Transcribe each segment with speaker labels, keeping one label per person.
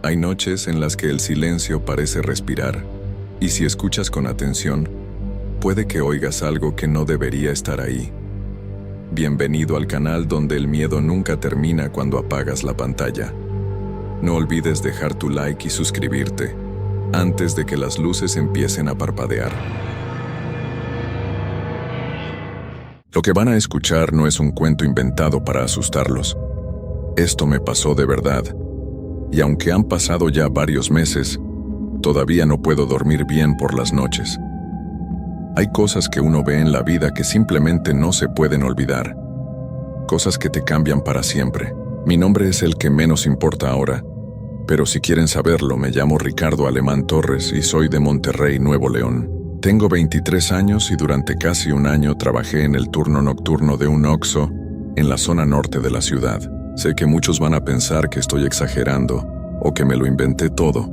Speaker 1: Hay noches en las que el silencio parece respirar, y si escuchas con atención, puede que oigas algo que no debería estar ahí. Bienvenido al canal donde el miedo nunca termina cuando apagas la pantalla. No olvides dejar tu like y suscribirte, antes de que las luces empiecen a parpadear. Lo que van a escuchar no es un cuento inventado para asustarlos. Esto me pasó de verdad. Y aunque han pasado ya varios meses, todavía no puedo dormir bien por las noches. Hay cosas que uno ve en la vida que simplemente no se pueden olvidar. Cosas que te cambian para siempre. Mi nombre es el que menos importa ahora, pero si quieren saberlo, me llamo Ricardo Alemán Torres y soy de Monterrey, Nuevo León. Tengo 23 años y durante casi un año trabajé en el turno nocturno de un Oxxo en la zona norte de la ciudad. Sé que muchos van a pensar que estoy exagerando o que me lo inventé todo,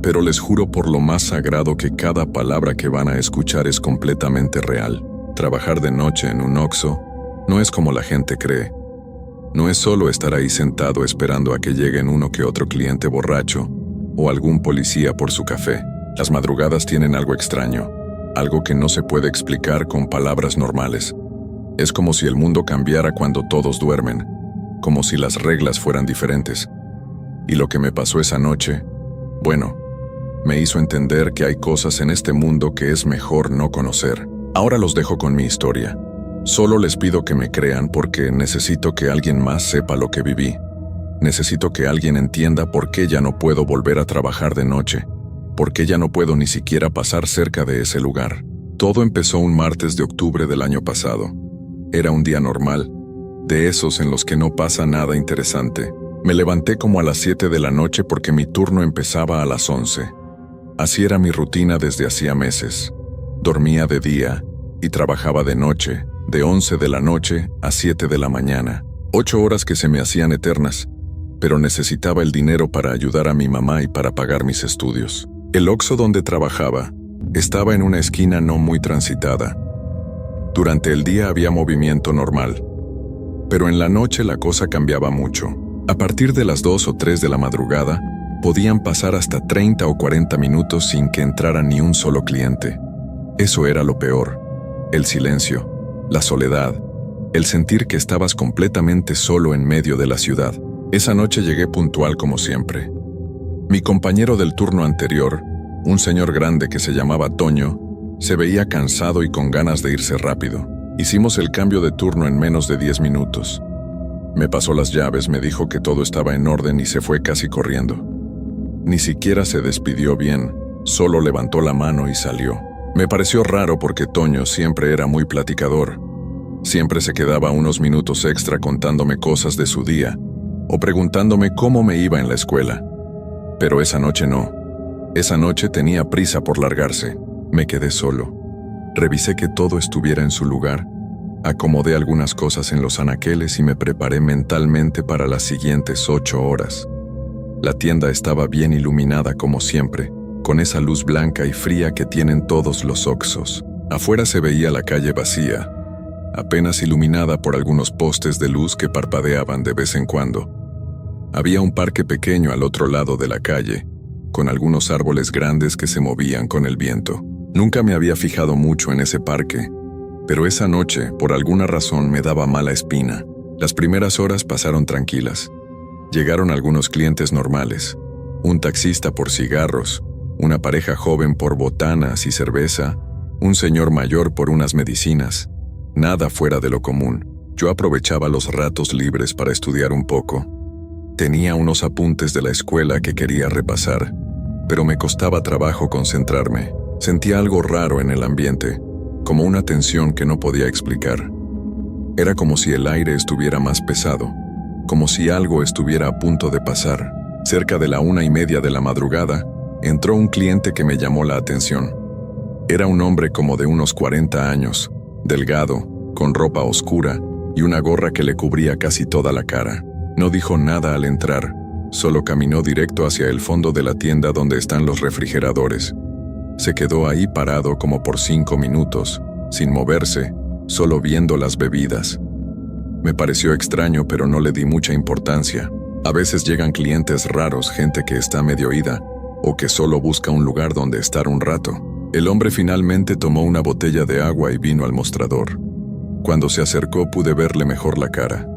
Speaker 1: pero les juro por lo más sagrado que cada palabra que van a escuchar es completamente real. Trabajar de noche en un Oxxo no es como la gente cree. No es solo estar ahí sentado esperando a que lleguen uno que otro cliente borracho o algún policía por su café. Las madrugadas tienen algo extraño, algo que no se puede explicar con palabras normales. Es como si el mundo cambiara cuando todos duermen, como si las reglas fueran diferentes. Y lo que me pasó esa noche, bueno, me hizo entender que hay cosas en este mundo que es mejor no conocer. Ahora los dejo con mi historia. Solo les pido que me crean porque necesito que alguien más sepa lo que viví. Necesito que alguien entienda por qué ya no puedo volver a trabajar de noche, por qué ya no puedo ni siquiera pasar cerca de ese lugar. Todo empezó un martes de octubre del año pasado. Era un día normal, de esos en los que no pasa nada interesante. Me levanté como a las 7 de la noche porque mi turno empezaba a las 11. Así era mi rutina desde hacía meses. Dormía de día y trabajaba de noche, de 11 de la noche a 7 de la mañana. 8 horas que se me hacían eternas, pero necesitaba el dinero para ayudar a mi mamá y para pagar mis estudios. El Oxxo donde trabajaba estaba en una esquina no muy transitada. Durante el día había movimiento normal, pero en la noche la cosa cambiaba mucho. A partir de las 2 o 3 de la madrugada, podían pasar hasta 30 o 40 minutos sin que entrara ni un solo cliente. Eso era lo peor. El silencio, la soledad, el sentir que estabas completamente solo en medio de la ciudad. Esa noche llegué puntual como siempre. Mi compañero del turno anterior, un señor grande que se llamaba Toño, se veía cansado y con ganas de irse rápido. Hicimos el cambio de turno en menos de 10 minutos. Me pasó las llaves, me dijo que todo estaba en orden y se fue casi corriendo. Ni siquiera se despidió bien, solo levantó la mano y salió. Me pareció raro porque Toño siempre era muy platicador. Siempre se quedaba unos minutos extra contándome cosas de su día o preguntándome cómo me iba en la escuela. Pero esa noche no. Esa noche tenía prisa por largarse. Me quedé solo. Revisé que todo estuviera en su lugar, acomodé algunas cosas en los anaqueles y me preparé mentalmente para las siguientes 8 horas. La tienda estaba bien iluminada como siempre, con esa luz blanca y fría que tienen todos los Oxxos. Afuera se veía la calle vacía, apenas iluminada por algunos postes de luz que parpadeaban de vez en cuando. Había un parque pequeño al otro lado de la calle, con algunos árboles grandes que se movían con el viento. Nunca me había fijado mucho en ese parque, pero esa noche, por alguna razón, me daba mala espina. Las primeras horas pasaron tranquilas. Llegaron algunos clientes normales, un taxista por cigarros, una pareja joven por botanas y cerveza, un señor mayor por unas medicinas. Nada fuera de lo común. Yo aprovechaba los ratos libres para estudiar un poco. Tenía unos apuntes de la escuela que quería repasar, pero me costaba trabajo concentrarme. Sentía algo raro en el ambiente, como una tensión que no podía explicar. Era como si el aire estuviera más pesado, como si algo estuviera a punto de pasar. Cerca de la 1:30 de la madrugada, entró un cliente que me llamó la atención. Era un hombre como de unos 40 años, delgado, con ropa oscura y una gorra que le cubría casi toda la cara. No dijo nada al entrar, solo caminó directo hacia el fondo de la tienda donde están los refrigeradores. Se quedó ahí parado como por 5 minutos, sin moverse, solo viendo las bebidas. Me pareció extraño, pero no le di mucha importancia. A veces llegan clientes raros, gente que está medio ida o que solo busca un lugar donde estar un rato. El hombre finalmente tomó una botella de agua y vino al mostrador. Cuando se acercó pude verle mejor la cara.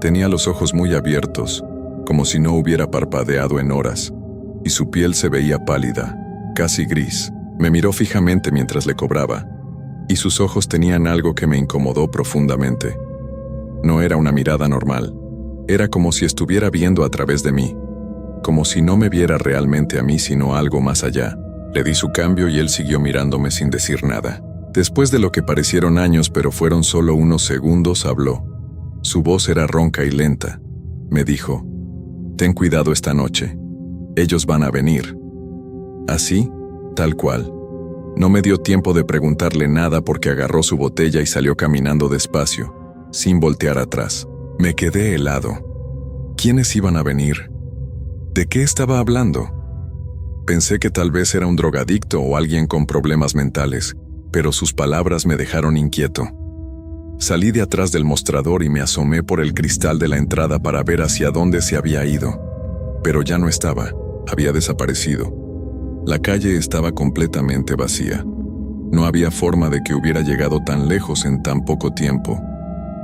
Speaker 1: Tenía los ojos muy abiertos, como si no hubiera parpadeado en horas, y su piel se veía pálida, casi gris. Me miró fijamente mientras le cobraba, y sus ojos tenían algo que me incomodó profundamente. No era una mirada normal. Era como si estuviera viendo a través de mí, como si no me viera realmente a mí sino algo más allá. Le di su cambio y él siguió mirándome sin decir nada. Después de lo que parecieron años pero fueron solo unos segundos, habló. Su voz era ronca y lenta. Me dijo: «Ten cuidado esta noche. Ellos van a venir». Así, tal cual. No me dio tiempo de preguntarle nada porque agarró su botella y salió caminando despacio, sin voltear atrás. Me quedé helado. ¿Quiénes iban a venir? ¿De qué estaba hablando? Pensé que tal vez era un drogadicto o alguien con problemas mentales, pero sus palabras me dejaron inquieto. Salí de atrás del mostrador y me asomé por el cristal de la entrada para ver hacia dónde se había ido. Pero ya no estaba, había desaparecido. La calle estaba completamente vacía. No había forma de que hubiera llegado tan lejos en tan poco tiempo.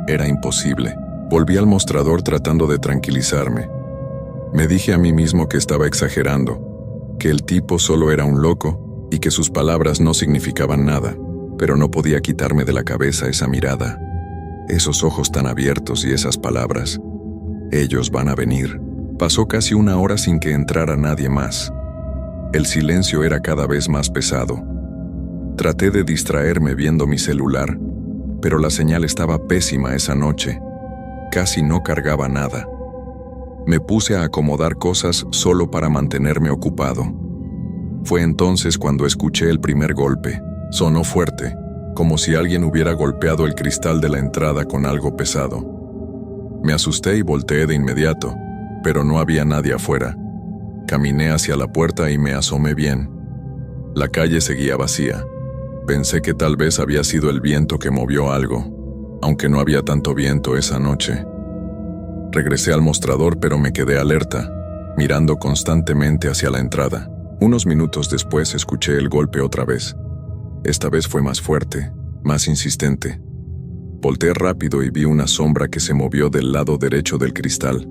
Speaker 1: Era imposible. Volví al mostrador tratando de tranquilizarme. Me dije a mí mismo que estaba exagerando, que el tipo solo era un loco y que sus palabras no significaban nada, pero no podía quitarme de la cabeza esa mirada, esos ojos tan abiertos y esas palabras. Ellos van a venir. Pasó casi una hora sin que entrara nadie más. El silencio era cada vez más pesado. Traté de distraerme viendo mi celular, pero la señal estaba pésima esa noche. Casi no cargaba nada. Me puse a acomodar cosas solo para mantenerme ocupado. Fue entonces cuando escuché el primer golpe. Sonó fuerte, como si alguien hubiera golpeado el cristal de la entrada con algo pesado. Me asusté y volteé de inmediato, pero no había nadie afuera. Caminé hacia la puerta y me asomé bien. La calle seguía vacía. Pensé que tal vez había sido el viento que movió algo, aunque no había tanto viento esa noche. Regresé al mostrador, pero me quedé alerta, mirando constantemente hacia la entrada. Unos minutos después escuché el golpe otra vez. Esta vez fue más fuerte, más insistente. Volteé rápido y vi una sombra que se movió del lado derecho del cristal.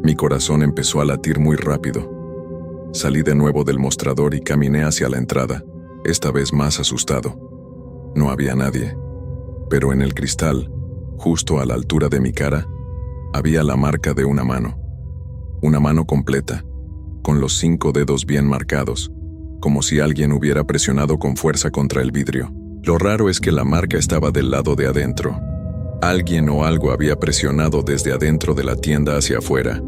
Speaker 1: Mi corazón empezó a latir muy rápido. Salí de nuevo del mostrador y caminé hacia la entrada, esta vez más asustado. No había nadie, pero en el cristal, justo a la altura de mi cara, había la marca de una mano completa, con los 5 dedos bien marcados, como si alguien hubiera presionado con fuerza contra el vidrio. Lo raro es que la marca estaba del lado de adentro. Alguien o algo había presionado desde adentro de la tienda hacia afuera,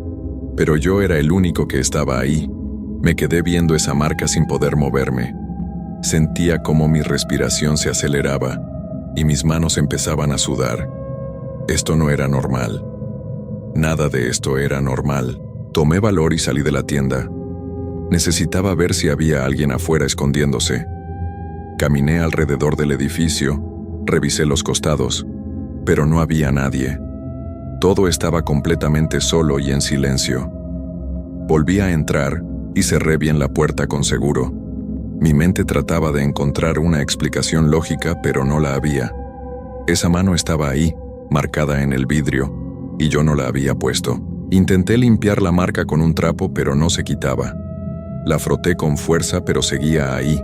Speaker 1: pero yo era el único que estaba ahí. Me quedé viendo esa marca sin poder moverme. Sentía como mi respiración se aceleraba y mis manos empezaban a sudar. Esto no era normal. Nada de esto era normal. Tomé valor y salí de la tienda. Necesitaba ver si había alguien afuera escondiéndose. Caminé alrededor del edificio, revisé los costados, pero no había nadie. Todo estaba completamente solo y en silencio. Volví a entrar y cerré bien la puerta con seguro. Mi mente trataba de encontrar una explicación lógica, pero no la había. Esa mano estaba ahí, marcada en el vidrio, y yo no la había puesto. Intenté limpiar la marca con un trapo, pero no se quitaba. La froté con fuerza, pero seguía ahí,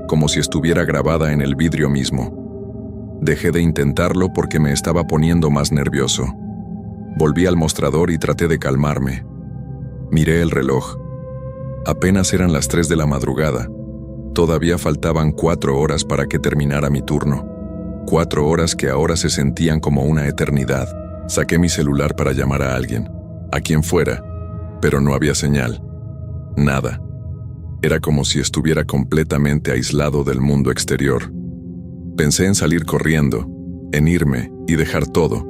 Speaker 1: como si estuviera grabada en el vidrio mismo. Dejé de intentarlo porque me estaba poniendo más nervioso. Volví al mostrador y traté de calmarme. Miré el reloj. Apenas eran las 3 de la madrugada. Todavía faltaban 4 horas para que terminara mi turno. 4 horas que ahora se sentían como una eternidad. Saqué mi celular para llamar a alguien, a quien fuera, pero no había señal. Nada. Era como si estuviera completamente aislado del mundo exterior. Pensé en salir corriendo, en irme y dejar todo,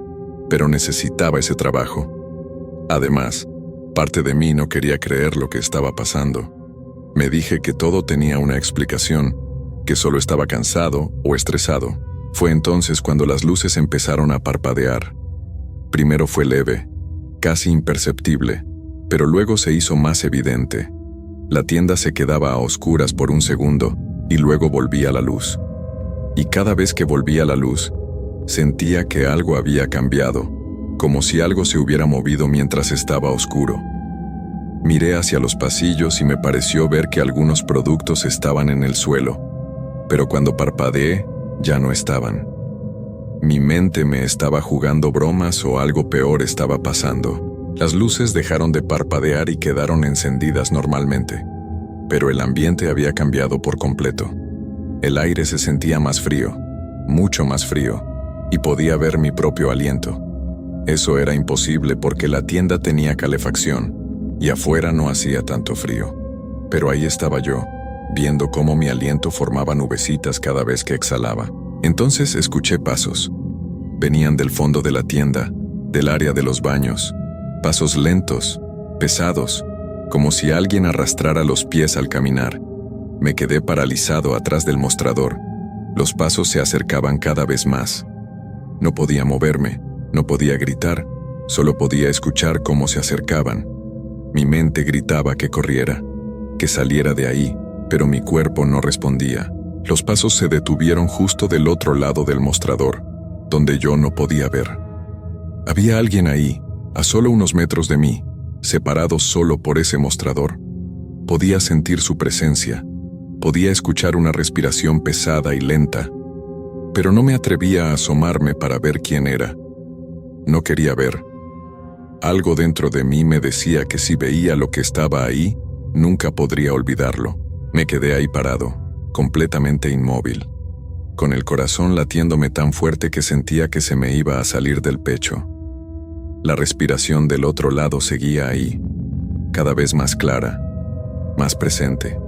Speaker 1: pero necesitaba ese trabajo. Además, parte de mí no quería creer lo que estaba pasando. Me dije que todo tenía una explicación, que solo estaba cansado o estresado. Fue entonces cuando las luces empezaron a parpadear. Primero fue leve, casi imperceptible, Pero luego se hizo más evidente. La tienda se quedaba a oscuras por un segundo y luego volvía a la luz. Y cada vez que volvía a la luz, sentía que algo había cambiado, como si algo se hubiera movido mientras estaba oscuro. Miré hacia los pasillos y me pareció ver que algunos productos estaban en el suelo, pero cuando parpadeé, ya no estaban. Mi mente me estaba jugando bromas o algo peor estaba pasando. Las luces dejaron de parpadear y quedaron encendidas normalmente, pero el ambiente había cambiado por completo. El aire se sentía más frío, mucho más frío, y podía ver mi propio aliento. Eso era imposible porque la tienda tenía calefacción y afuera no hacía tanto frío. Pero ahí estaba yo, viendo cómo mi aliento formaba nubecitas cada vez que exhalaba. Entonces escuché pasos. Venían del fondo de la tienda, del área de los baños. Pasos lentos, pesados, como si alguien arrastrara los pies al caminar. Me quedé paralizado atrás del mostrador. Los pasos se acercaban cada vez más. No podía moverme, no podía gritar, solo podía escuchar cómo se acercaban. Mi mente gritaba que corriera, que saliera de ahí, pero mi cuerpo no respondía. Los pasos se detuvieron justo del otro lado del mostrador, donde yo no podía ver. Había alguien ahí, a solo unos metros de mí, separado solo por ese mostrador. Podía sentir su presencia, podía escuchar una respiración pesada y lenta, pero no me atrevía a asomarme para ver quién era. No quería ver. Algo dentro de mí me decía que si veía lo que estaba ahí, nunca podría olvidarlo. Me quedé ahí parado, completamente inmóvil, con el corazón latiéndome tan fuerte que sentía que se me iba a salir del pecho. La respiración del otro lado seguía ahí, cada vez más clara, más presente.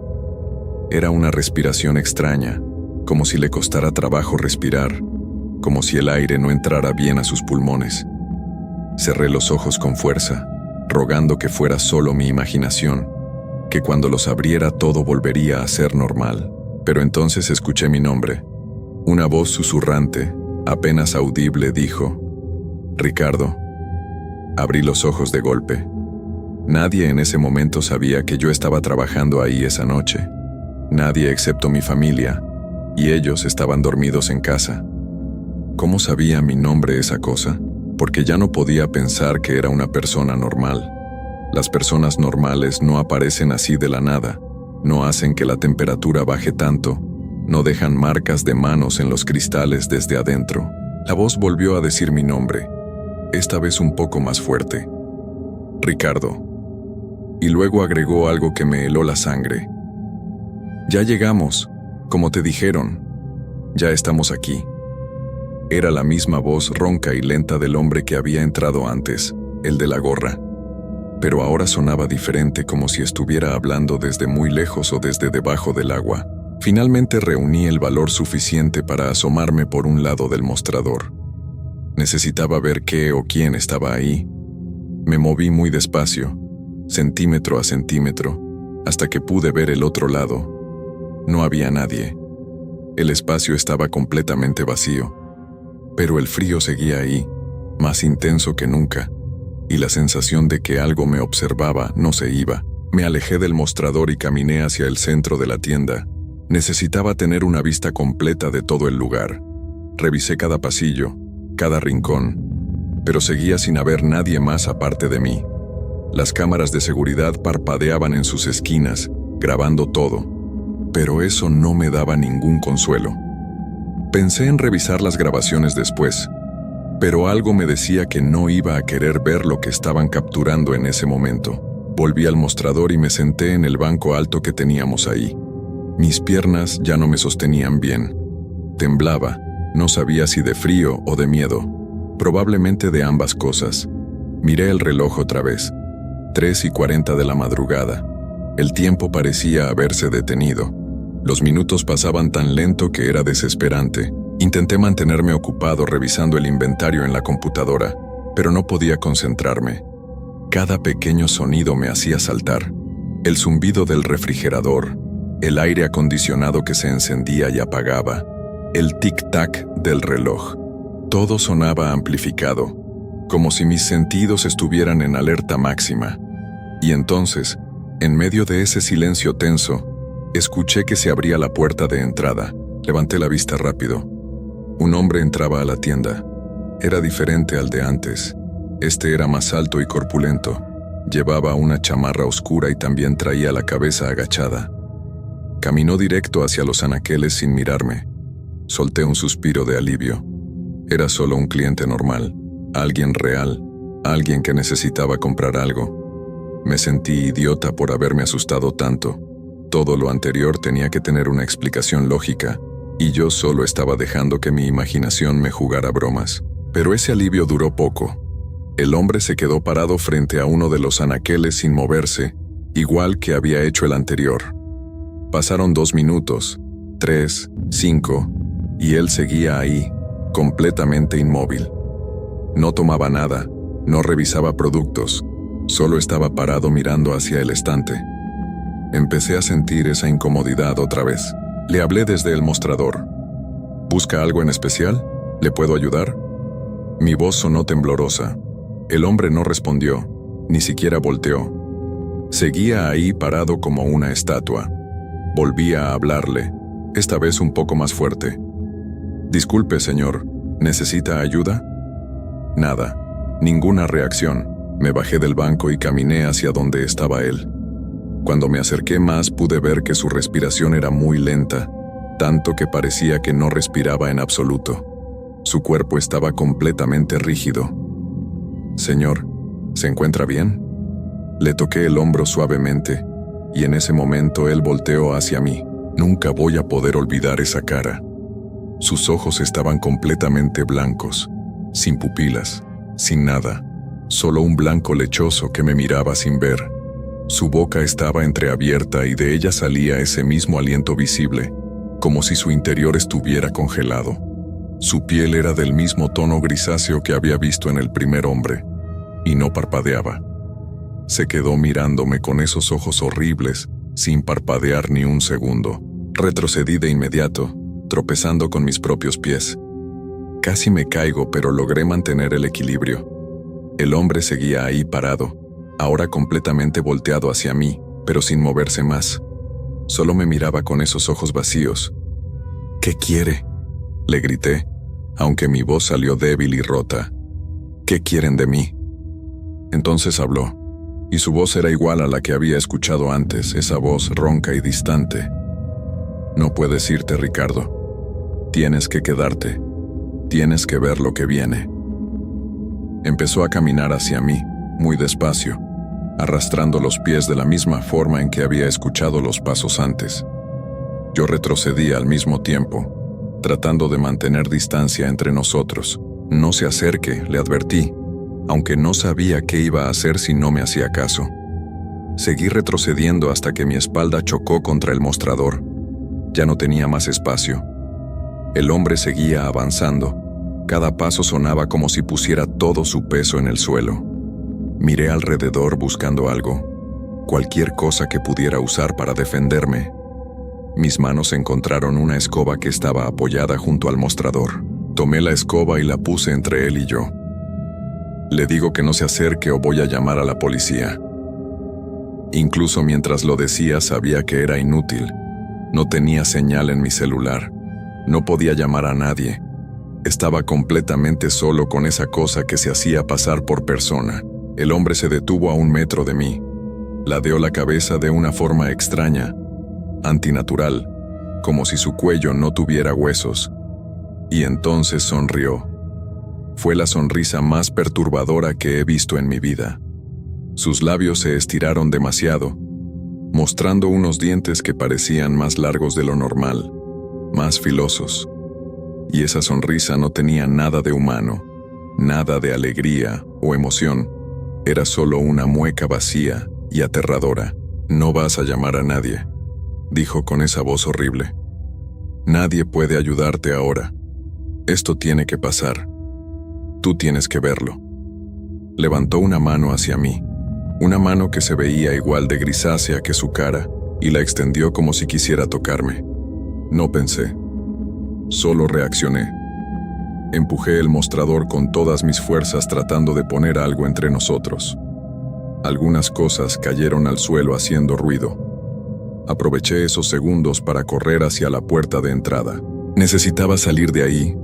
Speaker 1: Era una respiración extraña, como si le costara trabajo respirar, como si el aire no entrara bien a sus pulmones. Cerré los ojos con fuerza, rogando que fuera solo mi imaginación, que cuando los abriera todo volvería a ser normal. Pero entonces escuché mi nombre. Una voz susurrante, apenas audible, dijo: «Ricardo». Abrí los ojos de golpe. Nadie en ese momento sabía que yo estaba trabajando ahí esa noche. Nadie excepto mi familia, y ellos estaban dormidos en casa. ¿Cómo sabía mi nombre esa cosa? Porque ya no podía pensar que era una persona normal. Las personas normales no aparecen así de la nada, no hacen que la temperatura baje tanto, no dejan marcas de manos en los cristales desde adentro. La voz volvió a decir mi nombre, esta vez un poco más fuerte: «Ricardo». Y luego agregó algo que me heló la sangre: «Ya llegamos, como te dijeron. Ya estamos aquí». Era la misma voz ronca y lenta del hombre que había entrado antes, el de la gorra. Pero ahora sonaba diferente, como si estuviera hablando desde muy lejos o desde debajo del agua. Finalmente reuní el valor suficiente para asomarme por un lado del mostrador. Necesitaba ver qué o quién estaba ahí. Me moví muy despacio, centímetro a centímetro, hasta que pude ver el otro lado. No había nadie. El espacio estaba completamente vacío. Pero el frío seguía ahí, más intenso que nunca, y la sensación de que algo me observaba no se iba. Me alejé del mostrador y caminé hacia el centro de la tienda. Necesitaba tener una vista completa de todo el lugar. Revisé cada pasillo, cada rincón, pero seguía sin haber nadie más aparte de mí. Las cámaras de seguridad parpadeaban en sus esquinas, grabando todo, pero eso no me daba ningún consuelo. Pensé en revisar las grabaciones después, pero algo me decía que no iba a querer ver lo que estaban capturando en ese momento. Volví al mostrador y me senté en el banco alto que teníamos ahí. Mis piernas ya no me sostenían bien. Temblaba, no sabía si de frío o de miedo, probablemente de ambas cosas. Miré el reloj otra vez, 3:40 de la madrugada. El tiempo parecía haberse detenido. Los minutos pasaban tan lento que era desesperante. Intenté mantenerme ocupado revisando el inventario en la computadora, pero no podía concentrarme. Cada pequeño sonido me hacía saltar. El zumbido del refrigerador, el aire acondicionado que se encendía y apagaba, el tic-tac del reloj. Todo sonaba amplificado, como si mis sentidos estuvieran en alerta máxima. Y entonces, en medio de ese silencio tenso, escuché que se abría la puerta de entrada. Levanté la vista rápido. Un hombre entraba a la tienda. Era diferente al de antes. Este era más alto y corpulento. Llevaba una chamarra oscura y también traía la cabeza agachada. Caminó directo hacia los anaqueles sin mirarme. Solté un suspiro de alivio. Era solo un cliente normal, alguien real, alguien que necesitaba comprar algo. Me sentí idiota por haberme asustado tanto. Todo lo anterior tenía que tener una explicación lógica, y yo solo estaba dejando que mi imaginación me jugara bromas. Pero ese alivio duró poco. El hombre se quedó parado frente a uno de los anaqueles sin moverse, igual que había hecho el anterior. Pasaron 2 minutos, 3, 5, y él seguía ahí, completamente inmóvil. No tomaba nada, no revisaba productos, solo estaba parado mirando hacia el estante. Empecé a sentir esa incomodidad otra vez. Le hablé desde el mostrador. ¿Busca algo en especial? ¿Le puedo ayudar? Mi voz sonó temblorosa. El hombre no respondió, ni siquiera volteó. Seguía ahí parado como una estatua. Volví a hablarle, esta vez un poco más fuerte. Disculpe, señor, ¿necesita ayuda? Nada, ninguna reacción. Me bajé del banco y caminé hacia donde estaba él. Cuando me acerqué más pude ver que su respiración era muy lenta, tanto que parecía que no respiraba en absoluto. Su cuerpo estaba completamente rígido. Señor, ¿se encuentra bien? Le toqué el hombro suavemente, y en ese momento él volteó hacia mí. Nunca voy a poder olvidar esa cara. Sus ojos estaban completamente blancos, sin pupilas, sin nada, solo un blanco lechoso que me miraba sin ver. Su boca estaba entreabierta y de ella salía ese mismo aliento visible, como si su interior estuviera congelado. Su piel era del mismo tono grisáceo que había visto en el primer hombre, y no parpadeaba. Se quedó mirándome con esos ojos horribles, sin parpadear ni un segundo. Retrocedí de inmediato, tropezando con mis propios pies. Casi me caigo, pero logré mantener el equilibrio. El hombre seguía ahí parado, ahora completamente volteado hacia mí, pero sin moverse más. Solo me miraba con esos ojos vacíos. ¿Qué quiere?, le grité, aunque mi voz salió débil y rota. ¿Qué quieren de mí? Entonces habló, y su voz era igual a la que había escuchado antes, esa voz ronca y distante. No puedes irte, Ricardo. Tienes que quedarte. Tienes que ver lo que viene. Empezó a caminar hacia mí, muy despacio, arrastrando los pies de la misma forma en que había escuchado los pasos antes. Yo retrocedí al mismo tiempo, tratando de mantener distancia entre nosotros. No se acerque, le advertí, aunque no sabía qué iba a hacer si no me hacía caso. Seguí retrocediendo hasta que mi espalda chocó contra el mostrador. Ya no tenía más espacio. El hombre seguía avanzando. Cada paso sonaba como si pusiera todo su peso en el suelo. Miré alrededor buscando algo, cualquier cosa que pudiera usar para defenderme. Mis manos encontraron una escoba que estaba apoyada junto al mostrador. Tomé la escoba y la puse entre él y yo. Le digo que no se acerque o voy a llamar a la policía. Incluso mientras lo decía sabía que era inútil. No tenía señal en mi celular. No podía llamar a nadie. Estaba completamente solo con esa cosa que se hacía pasar por persona. El hombre se detuvo a 1 metro de mí. Ladeó la cabeza de una forma extraña, antinatural, como si su cuello no tuviera huesos. Y entonces sonrió. Fue la sonrisa más perturbadora que he visto en mi vida. Sus labios se estiraron demasiado, mostrando unos dientes que parecían más largos de lo normal, más filosos. Y esa sonrisa no tenía nada de humano, nada de alegría o emoción. Era solo una mueca vacía y aterradora. No vas a llamar a nadie, dijo con esa voz horrible. Nadie puede ayudarte ahora. Esto tiene que pasar. Tú tienes que verlo. Levantó una mano hacia mí, una mano que se veía igual de grisácea que su cara, y la extendió como si quisiera tocarme. No pensé. Solo reaccioné. Empujé el mostrador con todas mis fuerzas tratando de poner algo entre nosotros. Algunas cosas cayeron al suelo haciendo ruido. Aproveché esos segundos para correr hacia la puerta de entrada. Necesitaba salir de ahí.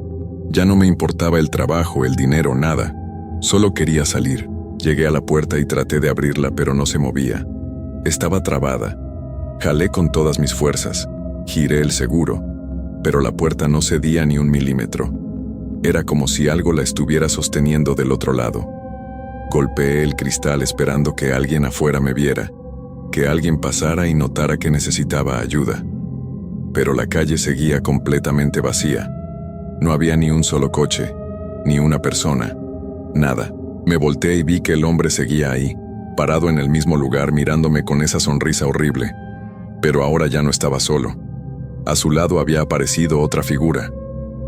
Speaker 1: Ya no me importaba el trabajo, el dinero, nada. Solo quería salir. Llegué a la puerta y traté de abrirla, pero no se movía. Estaba trabada. Jalé con todas mis fuerzas. Giré el seguro, pero la puerta no cedía ni un milímetro. Era como si algo la estuviera sosteniendo del otro lado. Golpeé el cristal esperando que alguien afuera me viera, que alguien pasara y notara que necesitaba ayuda. Pero la calle seguía completamente vacía. No había ni un solo coche, ni una persona, nada. Me volteé y vi que el hombre seguía ahí, parado en el mismo lugar mirándome con esa sonrisa horrible. Pero ahora ya no estaba solo. A su lado había aparecido otra figura.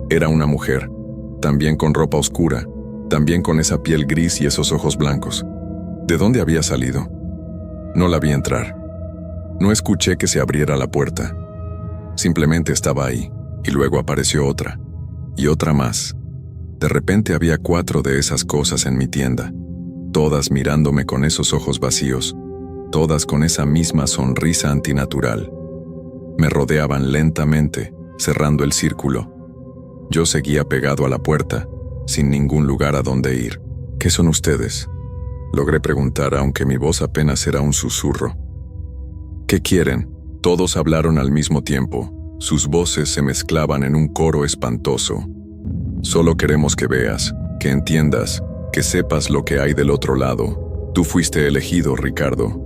Speaker 1: Era una mujer, también con ropa oscura, también con esa piel gris y esos ojos blancos. ¿De dónde había salido? No la vi entrar. No escuché que se abriera la puerta. Simplemente estaba ahí, y luego apareció otra, y otra más. De repente había 4 de esas cosas en mi tienda, todas mirándome con esos ojos vacíos, todas con esa misma sonrisa antinatural. Me rodeaban lentamente, cerrando el círculo. Yo seguía pegado a la puerta, sin ningún lugar a donde ir. ¿Qué son ustedes?, logré preguntar, aunque mi voz apenas era un susurro. ¿Qué quieren? Todos hablaron al mismo tiempo. Sus voces se mezclaban en un coro espantoso. Solo queremos que veas, que entiendas, que sepas lo que hay del otro lado. Tú fuiste elegido, Ricardo.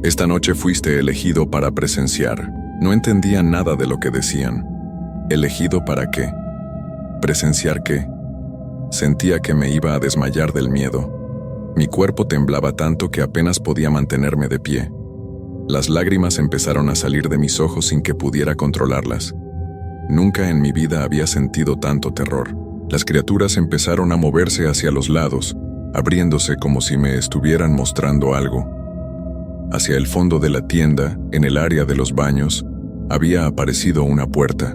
Speaker 1: Esta noche fuiste elegido para presenciar. No entendía nada de lo que decían. ¿Elegido para qué? ¿Presenciar qué? Sentía que me iba a desmayar del miedo. Mi cuerpo temblaba tanto que apenas podía mantenerme de pie. Las lágrimas empezaron a salir de mis ojos sin que pudiera controlarlas. Nunca en mi vida había sentido tanto terror. Las criaturas empezaron a moverse hacia los lados, abriéndose como si me estuvieran mostrando algo. Hacia el fondo de la tienda, en el área de los baños, había aparecido una puerta.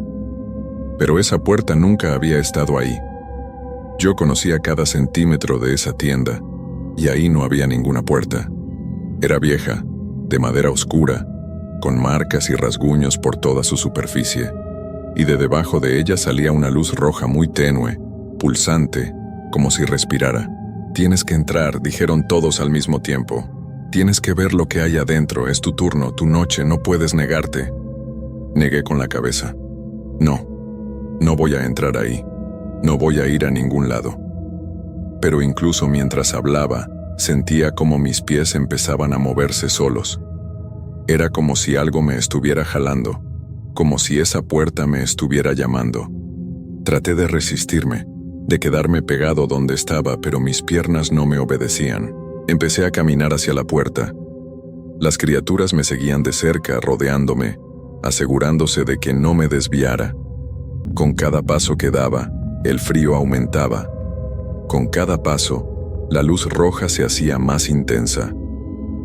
Speaker 1: Pero esa puerta nunca había estado ahí. Yo conocía cada centímetro de esa tienda, y ahí no había ninguna puerta. Era vieja, de madera oscura, con marcas y rasguños por toda su superficie, y de debajo de ella salía una luz roja muy tenue, pulsante, como si respirara. «Tienes que entrar», dijeron todos al mismo tiempo. «Tienes que ver lo que hay adentro, es tu turno, tu noche, no puedes negarte». Negué con la cabeza. No voy a entrar ahí. No voy a ir a ningún lado. Pero incluso mientras hablaba, sentía como mis pies empezaban a moverse solos. Era como si algo me estuviera jalando, como si esa puerta me estuviera llamando. Traté de resistirme, de quedarme pegado donde estaba, pero mis piernas no me obedecían. Empecé a caminar hacia la puerta. Las criaturas me seguían de cerca, rodeándome, asegurándose de que no me desviara. Con cada paso que daba, el frío aumentaba. Con cada paso, la luz roja se hacía más intensa.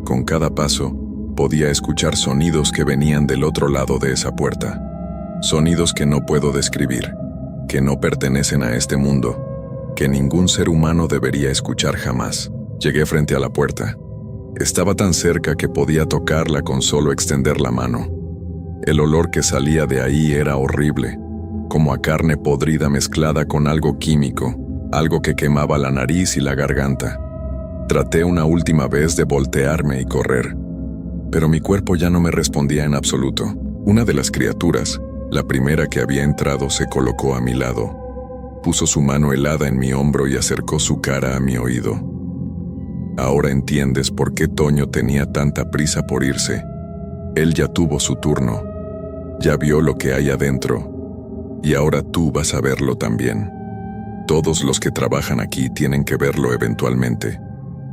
Speaker 1: Con cada paso, podía escuchar sonidos que venían del otro lado de esa puerta. Sonidos que no puedo describir, que no pertenecen a este mundo, que ningún ser humano debería escuchar jamás. Llegué frente a la puerta. Estaba tan cerca que podía tocarla con solo extender la mano. El olor que salía de ahí era horrible, como a carne podrida mezclada con algo químico, algo que quemaba la nariz y la garganta. Traté una última vez de voltearme y correr, pero mi cuerpo ya no me respondía en absoluto. Una de las criaturas, la primera que había entrado, se colocó a mi lado. Puso su mano helada en mi hombro y acercó su cara a mi oído. Ahora entiendes por qué Toño tenía tanta prisa por irse. Él ya tuvo su turno. Ya vio lo que hay adentro. Y ahora tú vas a verlo también. Todos los que trabajan aquí tienen que verlo eventualmente.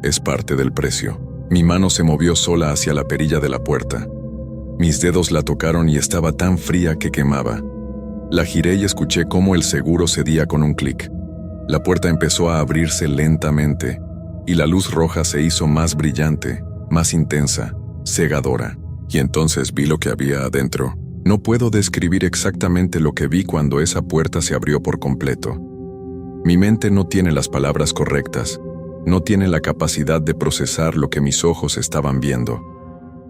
Speaker 1: Es parte del precio. Mi mano se movió sola hacia la perilla de la puerta. Mis dedos la tocaron y estaba tan fría que quemaba. La giré y escuché cómo el seguro cedía con un clic. La puerta empezó a abrirse lentamente, y la luz roja se hizo más brillante, más intensa, cegadora. Y entonces vi lo que había adentro. No puedo describir exactamente lo que vi cuando esa puerta se abrió por completo. Mi mente no tiene las palabras correctas, No tiene la capacidad de procesar lo que mis ojos estaban viendo.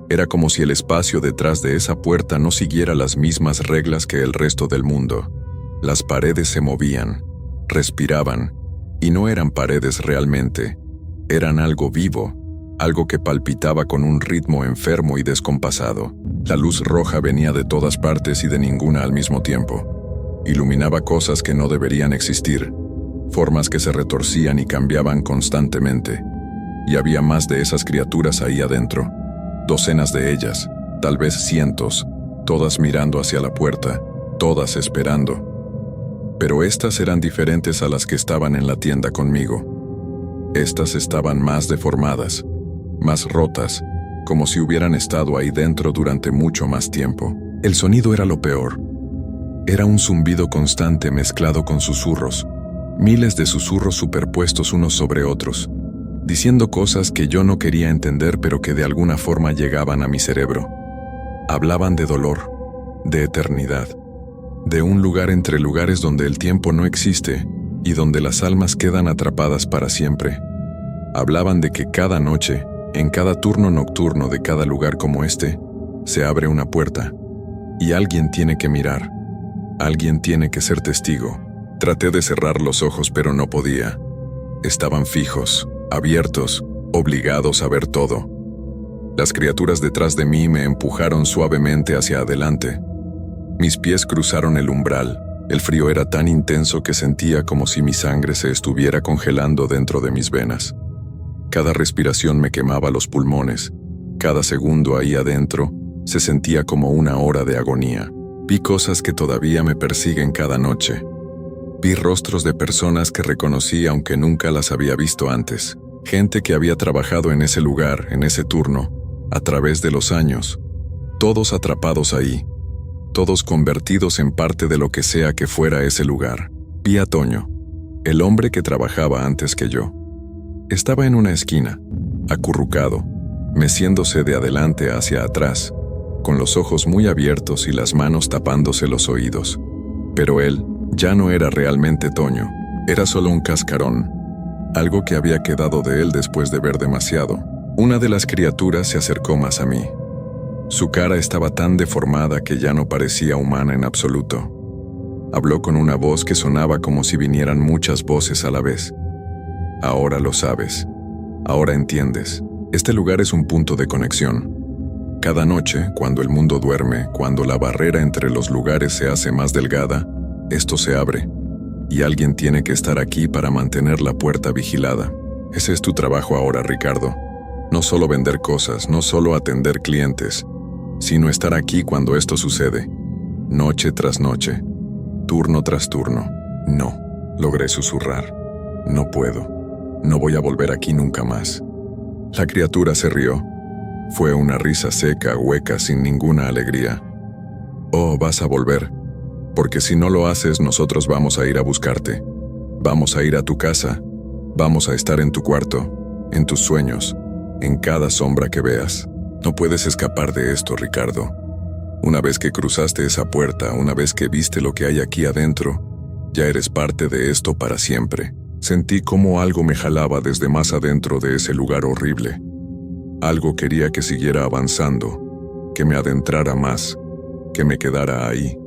Speaker 1: Era como si el espacio detrás de esa puerta no siguiera las mismas reglas que el resto del mundo. Las paredes se movían, respiraban, y no eran paredes realmente. Eran algo vivo, algo que palpitaba con un ritmo enfermo y descompasado. La luz roja venía de todas partes y de ninguna al mismo tiempo. Iluminaba cosas que no deberían existir, formas que se retorcían y cambiaban constantemente. Y había más de esas criaturas ahí adentro. Docenas de ellas, tal vez cientos, todas mirando hacia la puerta, todas esperando. Pero estas eran diferentes a las que estaban en la tienda conmigo. Estas estaban más deformadas, más rotas, como si hubieran estado ahí dentro durante mucho más tiempo. El sonido era lo peor. Era un zumbido constante mezclado con susurros, miles de susurros superpuestos unos sobre otros, diciendo cosas que yo no quería entender pero que de alguna forma llegaban a mi cerebro. Hablaban de dolor, de eternidad, de un lugar entre lugares donde el tiempo no existe y donde las almas quedan atrapadas para siempre. Hablaban de que cada noche, en cada turno nocturno de cada lugar como este, se abre una puerta, y alguien tiene que mirar, alguien tiene que ser testigo. Traté de cerrar los ojos pero no podía. Estaban fijos, abiertos, obligados a ver todo. Las criaturas detrás de mí me empujaron suavemente hacia adelante. Mis pies cruzaron el umbral. El frío era tan intenso que sentía como si mi sangre se estuviera congelando dentro de mis venas. Cada respiración me quemaba los pulmones. Cada segundo ahí adentro se sentía como una hora de agonía. Vi cosas que todavía me persiguen cada noche. Vi rostros de personas que reconocí aunque nunca las había visto antes. Gente que había trabajado en ese lugar, en ese turno, a través de los años. Todos atrapados ahí. Todos convertidos en parte de lo que sea que fuera ese lugar. Vi a Toño, el hombre que trabajaba antes que yo. Estaba en una esquina, acurrucado, meciéndose de adelante hacia atrás, con los ojos muy abiertos y las manos tapándose los oídos. Pero él ya no era realmente Toño, era solo un cascarón, algo que había quedado de él después de ver demasiado. Una de las criaturas se acercó más a mí. Su cara estaba tan deformada que ya no parecía humana en absoluto. Habló con una voz que sonaba como si vinieran muchas voces a la vez. Ahora lo sabes. Ahora entiendes. Este lugar es un punto de conexión. Cada noche, cuando el mundo duerme, cuando la barrera entre los lugares se hace más delgada, esto se abre. Y alguien tiene que estar aquí para mantener la puerta vigilada. Ese es tu trabajo ahora, Ricardo. No solo vender cosas, no solo atender clientes, sino estar aquí cuando esto sucede. Noche tras noche. Turno tras turno. No, logré susurrar. No puedo. No voy a volver aquí nunca más. La criatura se rió. Fue una risa seca, hueca, sin ninguna alegría. Oh, vas a volver. Porque si no lo haces, nosotros vamos a ir a buscarte. Vamos a ir a tu casa. Vamos a estar en tu cuarto, en tus sueños, en cada sombra que veas. No puedes escapar de esto, Ricardo. Una vez que cruzaste esa puerta, una vez que viste lo que hay aquí adentro, ya eres parte de esto para siempre. Sentí como algo me jalaba desde más adentro de ese lugar horrible. Algo quería que siguiera avanzando, que me adentrara más, que me quedara ahí.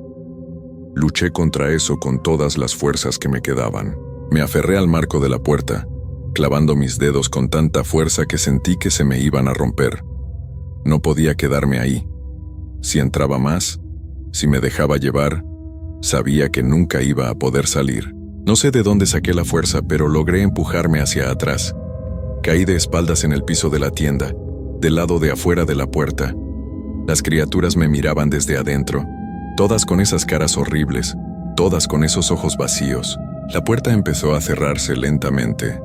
Speaker 1: Luché contra eso con todas las fuerzas que me quedaban. Me aferré al marco de la puerta, clavando mis dedos con tanta fuerza que sentí que se me iban a romper. No podía quedarme ahí. Si entraba más, si me dejaba llevar, sabía que nunca iba a poder salir. No sé de dónde saqué la fuerza, pero logré empujarme hacia atrás. Caí de espaldas en el piso de la tienda, del lado de afuera de la puerta. Las criaturas me miraban desde adentro, todas con esas caras horribles, todas con esos ojos vacíos. La puerta empezó a cerrarse lentamente.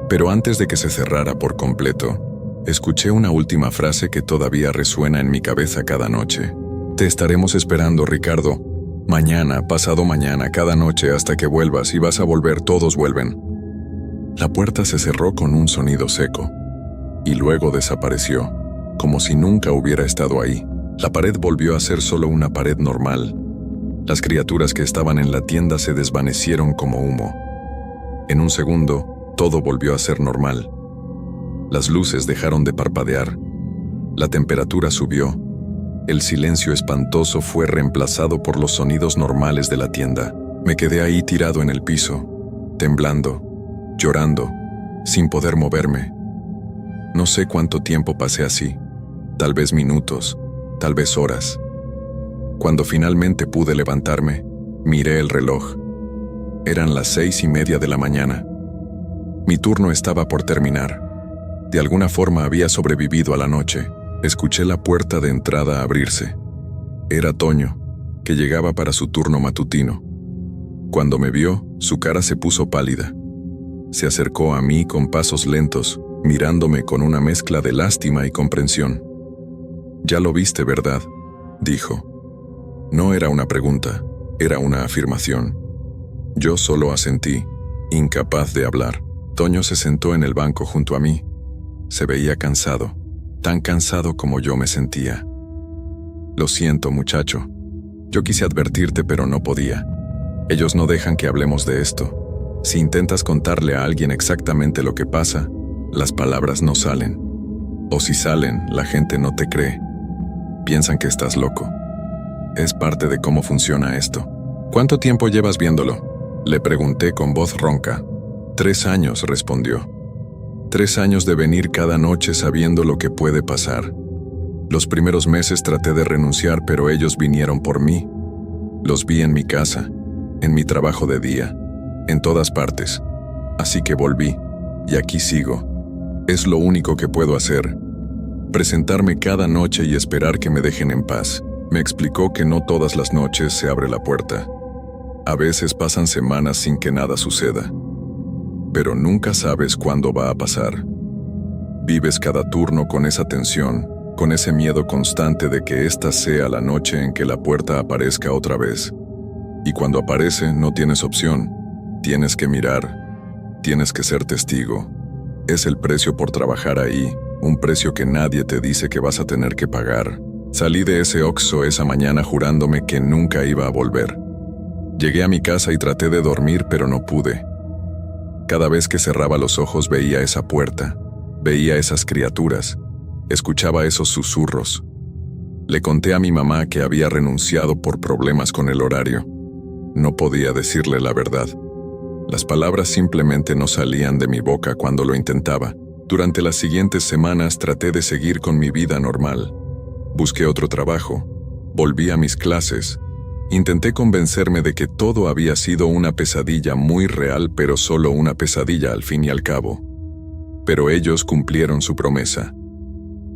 Speaker 1: Pero antes de que se cerrara por completo, escuché una última frase que todavía resuena en mi cabeza cada noche. Te estaremos esperando, Ricardo. Mañana, pasado mañana, cada noche hasta que vuelvas y vas a volver, todos vuelven. La puerta se cerró con un sonido seco y luego desapareció, como si nunca hubiera estado ahí. La pared volvió a ser solo una pared normal. Las criaturas que estaban en la tienda se desvanecieron como humo. En un segundo, todo volvió a ser normal. Las luces dejaron de parpadear. La temperatura subió. El silencio espantoso fue reemplazado por los sonidos normales de la tienda. Me quedé ahí tirado en el piso, temblando, llorando, sin poder moverme. No sé cuánto tiempo pasé así, tal vez minutos, tal vez horas. Cuando finalmente pude levantarme, miré el reloj. Eran las 6:30 de la mañana. Mi turno estaba por terminar. De alguna forma había sobrevivido a la noche. Escuché la puerta de entrada abrirse. Era Toño, que llegaba para su turno matutino. Cuando me vio, su cara se puso pálida. Se acercó a mí con pasos lentos, mirándome con una mezcla de lástima y comprensión. «Ya lo viste, ¿verdad?», dijo. No era una pregunta, era una afirmación. Yo solo asentí, incapaz de hablar. Toño se sentó en el banco junto a mí. Se veía cansado, tan cansado como yo me sentía. «Lo siento, muchacho. Yo quise advertirte, pero no podía. Ellos no dejan que hablemos de esto. Si intentas contarle a alguien exactamente lo que pasa, las palabras no salen. O si salen, la gente no te cree. Piensan que estás loco. Es parte de cómo funciona esto». «¿Cuánto tiempo llevas viéndolo?», le pregunté con voz ronca. 3 años, respondió. 3 años de venir cada noche sabiendo lo que puede pasar. Los primeros meses traté de renunciar, pero ellos vinieron por mí. Los vi en mi casa, en mi trabajo de día, en todas partes. Así que volví, y aquí sigo. Es lo único que puedo hacer. Presentarme cada noche y esperar que me dejen en paz. Me explicó que no todas las noches se abre la puerta. A veces pasan semanas sin que nada suceda. Pero nunca sabes cuándo va a pasar. Vives cada turno con esa tensión, con ese miedo constante de que esta sea la noche en que la puerta aparezca otra vez. Y cuando aparece, no tienes opción. Tienes que mirar. Tienes que ser testigo. Es el precio por trabajar ahí, un precio que nadie te dice que vas a tener que pagar. Salí de ese Oxxo esa mañana jurándome que nunca iba a volver. Llegué a mi casa y traté de dormir, pero no pude. Cada vez que cerraba los ojos veía esa puerta, veía esas criaturas, escuchaba esos susurros. Le conté a mi mamá que había renunciado por problemas con el horario. No podía decirle la verdad. Las palabras simplemente no salían de mi boca cuando lo intentaba. Durante las siguientes semanas traté de seguir con mi vida normal. Busqué otro trabajo, volví a mis clases. Intenté convencerme de que todo había sido una pesadilla muy real, pero solo una pesadilla al fin y al cabo. Pero ellos cumplieron su promesa.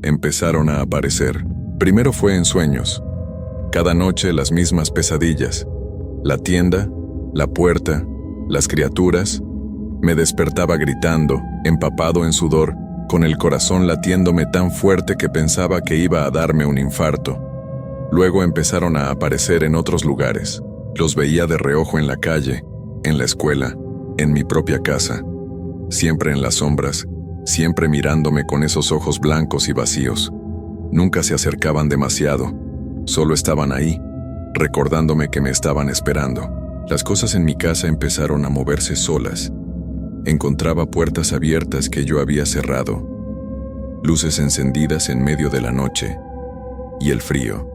Speaker 1: Empezaron a aparecer. Primero fue en sueños. Cada noche las mismas pesadillas. La tienda, la puerta, las criaturas. Me despertaba gritando, empapado en sudor, con el corazón latiéndome tan fuerte que pensaba que iba a darme un infarto. Luego empezaron a aparecer en otros lugares. Los veía de reojo en la calle, en la escuela, en mi propia casa. Siempre en las sombras, siempre mirándome con esos ojos blancos y vacíos. Nunca se acercaban demasiado, solo estaban ahí, recordándome que me estaban esperando. Las cosas en mi casa empezaron a moverse solas. Encontraba puertas abiertas que yo había cerrado, luces encendidas en medio de la noche, y el frío.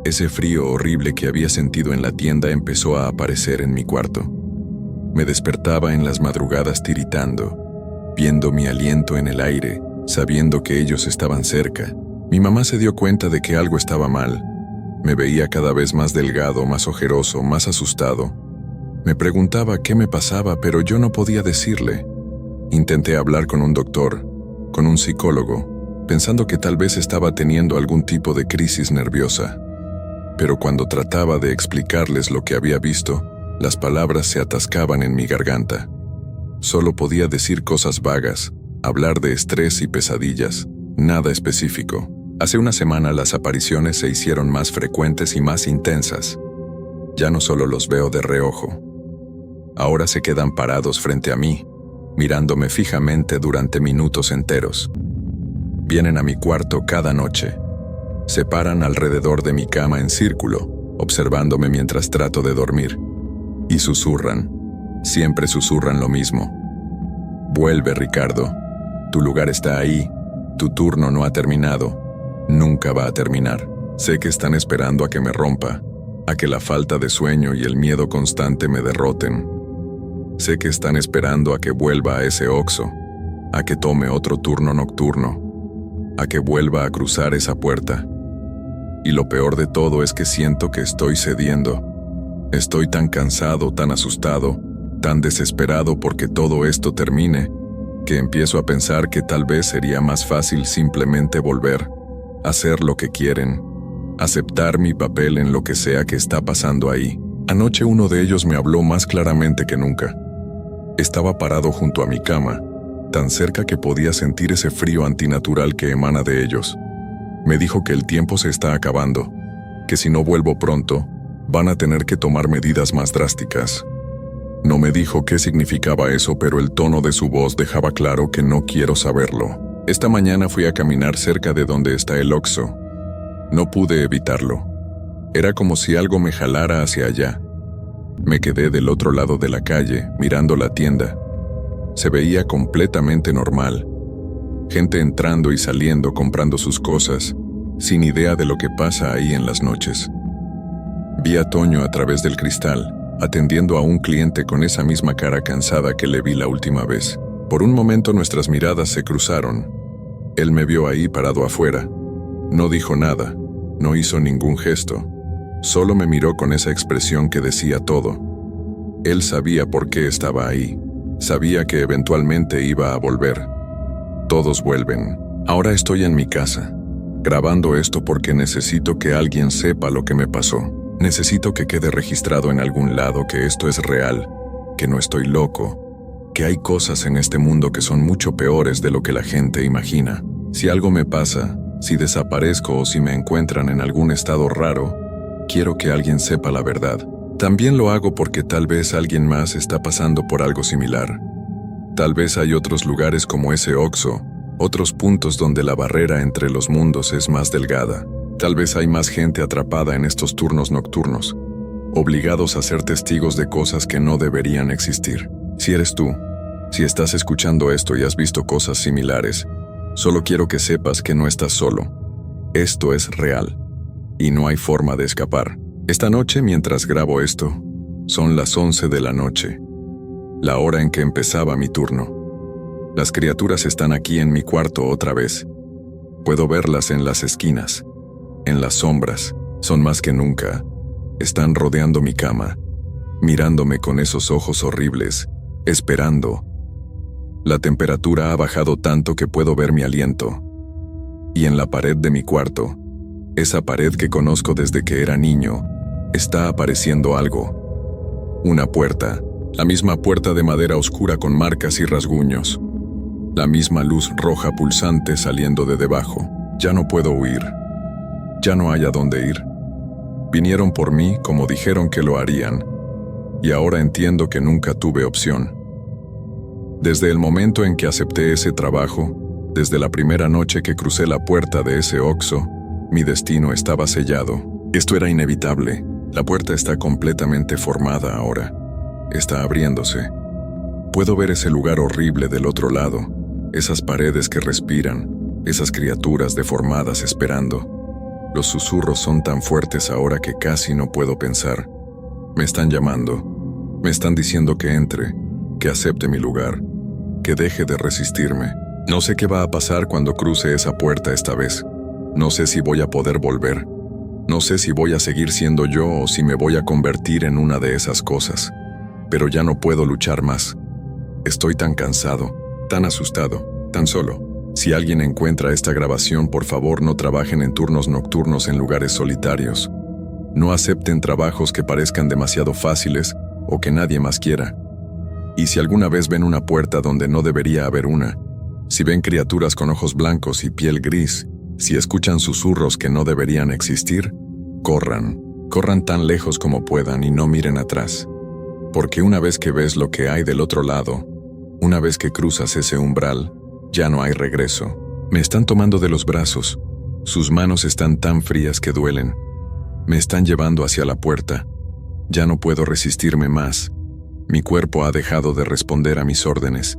Speaker 1: Ese frío horrible que había sentido en la tienda empezó a aparecer en mi cuarto. Me despertaba en las madrugadas tiritando, viendo mi aliento en el aire, sabiendo que ellos estaban cerca. Mi mamá se dio cuenta de que algo estaba mal. Me veía cada vez más delgado, más ojeroso, más asustado. Me preguntaba qué me pasaba, pero yo no podía decirle. Intenté hablar con un doctor, con un psicólogo, pensando que tal vez estaba teniendo algún tipo de crisis nerviosa. Pero cuando trataba de explicarles lo que había visto, las palabras se atascaban en mi garganta. Solo podía decir cosas vagas, hablar de estrés y pesadillas, nada específico. Hace una semana las apariciones se hicieron más frecuentes y más intensas. Ya no solo los veo de reojo. Ahora se quedan parados frente a mí, mirándome fijamente durante minutos enteros. Vienen a mi cuarto cada noche. Se paran alrededor de mi cama en círculo, observándome mientras trato de dormir. Y susurran. Siempre susurran lo mismo. Vuelve, Ricardo. Tu lugar está ahí. Tu turno no ha terminado. Nunca va a terminar. Sé que están esperando a que me rompa, a que la falta de sueño y el miedo constante me derroten. Sé que están esperando a que vuelva a ese Oxxo, a que tome otro turno nocturno, a que vuelva a cruzar esa puerta. Y lo peor de todo es que siento que estoy cediendo. Estoy tan cansado, tan asustado, tan desesperado porque todo esto termine, que empiezo a pensar que tal vez sería más fácil simplemente volver, hacer lo que quieren, aceptar mi papel en lo que sea que está pasando ahí. Anoche uno de ellos me habló más claramente que nunca. Estaba parado junto a mi cama, tan cerca que podía sentir ese frío antinatural que emana de ellos. Me dijo que el tiempo se está acabando, que si no vuelvo pronto, van a tener que tomar medidas más drásticas. No me dijo qué significaba eso, pero el tono de su voz dejaba claro que no quiero saberlo. Esta mañana fui a caminar cerca de donde está el Oxxo. No pude evitarlo. Era como si algo me jalara hacia allá. Me quedé del otro lado de la calle, mirando la tienda. Se veía completamente normal. Gente entrando y saliendo comprando sus cosas, sin idea de lo que pasa ahí en las noches. Vi a Toño a través del cristal, atendiendo a un cliente con esa misma cara cansada que le vi la última vez. Por un momento nuestras miradas se cruzaron. Él me vio ahí parado afuera. No dijo nada, no hizo ningún gesto. Solo me miró con esa expresión que decía todo. Él sabía por qué estaba ahí. Sabía que eventualmente iba a volver. Todos vuelven. Ahora estoy en mi casa, grabando esto porque necesito que alguien sepa lo que me pasó. Necesito que quede registrado en algún lado que esto es real, que no estoy loco, que hay cosas en este mundo que son mucho peores de lo que la gente imagina. Si algo me pasa, si desaparezco o si me encuentran en algún estado raro, quiero que alguien sepa la verdad. También lo hago porque tal vez alguien más está pasando por algo similar. Tal vez hay otros lugares como ese Oxxo, otros puntos donde la barrera entre los mundos es más delgada. Tal vez hay más gente atrapada en estos turnos nocturnos, obligados a ser testigos de cosas que no deberían existir. Si eres tú, si estás escuchando esto y has visto cosas similares, solo quiero que sepas que no estás solo. Esto es real, y no hay forma de escapar. Esta noche, mientras grabo esto, son las 11 de la noche, la hora en que empezaba mi turno. Las criaturas están aquí en mi cuarto otra vez. Puedo verlas en las esquinas, en las sombras, son más que nunca. Están rodeando mi cama, mirándome con esos ojos horribles, esperando. La temperatura ha bajado tanto que puedo ver mi aliento. Y en la pared de mi cuarto, esa pared que conozco desde que era niño, está apareciendo algo. Una puerta, la misma puerta de madera oscura con marcas y rasguños. La misma luz roja pulsante saliendo de debajo. Ya no puedo huir. Ya no hay a dónde ir. Vinieron por mí como dijeron que lo harían, y ahora entiendo que nunca tuve opción. Desde el momento en que acepté ese trabajo, desde la primera noche que crucé la puerta de ese Oxxo, mi destino estaba sellado. Esto era inevitable. La puerta está completamente formada ahora. Está abriéndose. Puedo ver ese lugar horrible del otro lado, esas paredes que respiran, esas criaturas deformadas esperando. Los susurros son tan fuertes ahora que casi no puedo pensar. Me están llamando. Me están diciendo que entre, que acepte mi lugar, que deje de resistirme. No sé qué va a pasar cuando cruce esa puerta esta vez. No sé si voy a poder volver. No sé si voy a seguir siendo yo o si me voy a convertir en una de esas cosas. Pero ya no puedo luchar más. Estoy tan cansado, tan asustado, tan solo. Si alguien encuentra esta grabación, por favor no trabajen en turnos nocturnos en lugares solitarios. No acepten trabajos que parezcan demasiado fáciles o que nadie más quiera. Y si alguna vez ven una puerta donde no debería haber una, si ven criaturas con ojos blancos y piel gris, si escuchan susurros que no deberían existir, corran. Corran tan lejos como puedan y no miren atrás. Porque una vez que ves lo que hay del otro lado, una vez que cruzas ese umbral, ya no hay regreso. Me están tomando de los brazos. Sus manos están tan frías que duelen. Me están llevando hacia la puerta. Ya no puedo resistirme más. Mi cuerpo ha dejado de responder a mis órdenes.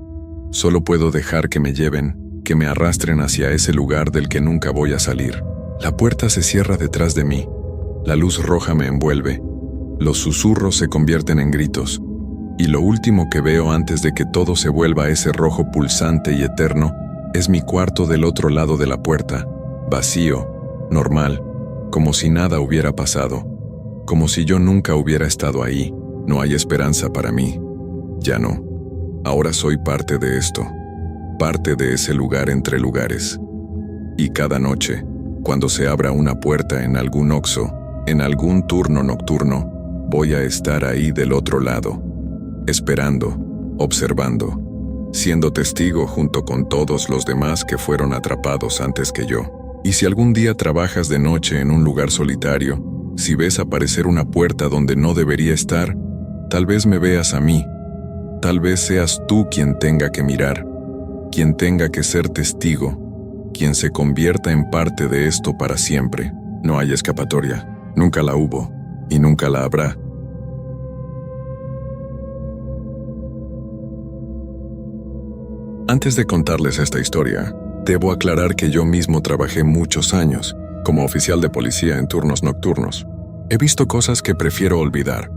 Speaker 1: Solo puedo dejar que me lleven, que me arrastren hacia ese lugar del que nunca voy a salir. La puerta se cierra detrás de mí. La luz roja me envuelve. Los susurros se convierten en gritos. Y lo último que veo antes de que todo se vuelva ese rojo pulsante y eterno es mi cuarto del otro lado de la puerta, vacío, normal, como si nada hubiera pasado, como si yo nunca hubiera estado ahí. No hay esperanza para mí. Ya no. Ahora soy parte de esto, parte de ese lugar entre lugares. Y cada noche, cuando se abra una puerta en algún Oxxo, en algún turno nocturno, voy a estar ahí del otro lado, esperando, observando, siendo testigo junto con todos los demás que fueron atrapados antes que yo. Y si algún día trabajas de noche en un lugar solitario, si ves aparecer una puerta donde no debería estar, tal vez me veas a mí, tal vez seas tú quien tenga que mirar, quien tenga que ser testigo, quien se convierta en parte de esto para siempre. No hay escapatoria, nunca la hubo y nunca la habrá. Antes de contarles esta historia, debo aclarar que yo mismo trabajé muchos años como oficial de policía en turnos nocturnos. He visto cosas que prefiero olvidar,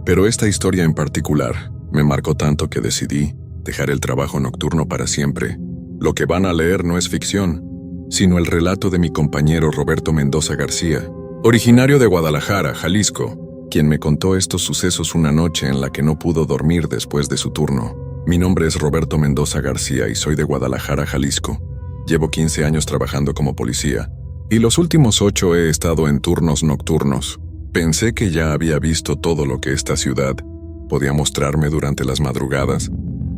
Speaker 1: pero esta historia en particular me marcó tanto que decidí dejar el trabajo nocturno para siempre. Lo que van a leer no es ficción, sino el relato de mi compañero Roberto Mendoza García, originario de Guadalajara, Jalisco, quien me contó estos sucesos una noche en la que no pudo dormir después de su turno. Mi nombre es Roberto Mendoza García y soy de Guadalajara, Jalisco. Llevo 15 años trabajando como policía, y los últimos 8 he estado en turnos nocturnos. Pensé que ya había visto todo lo que esta ciudad podía mostrarme durante las madrugadas,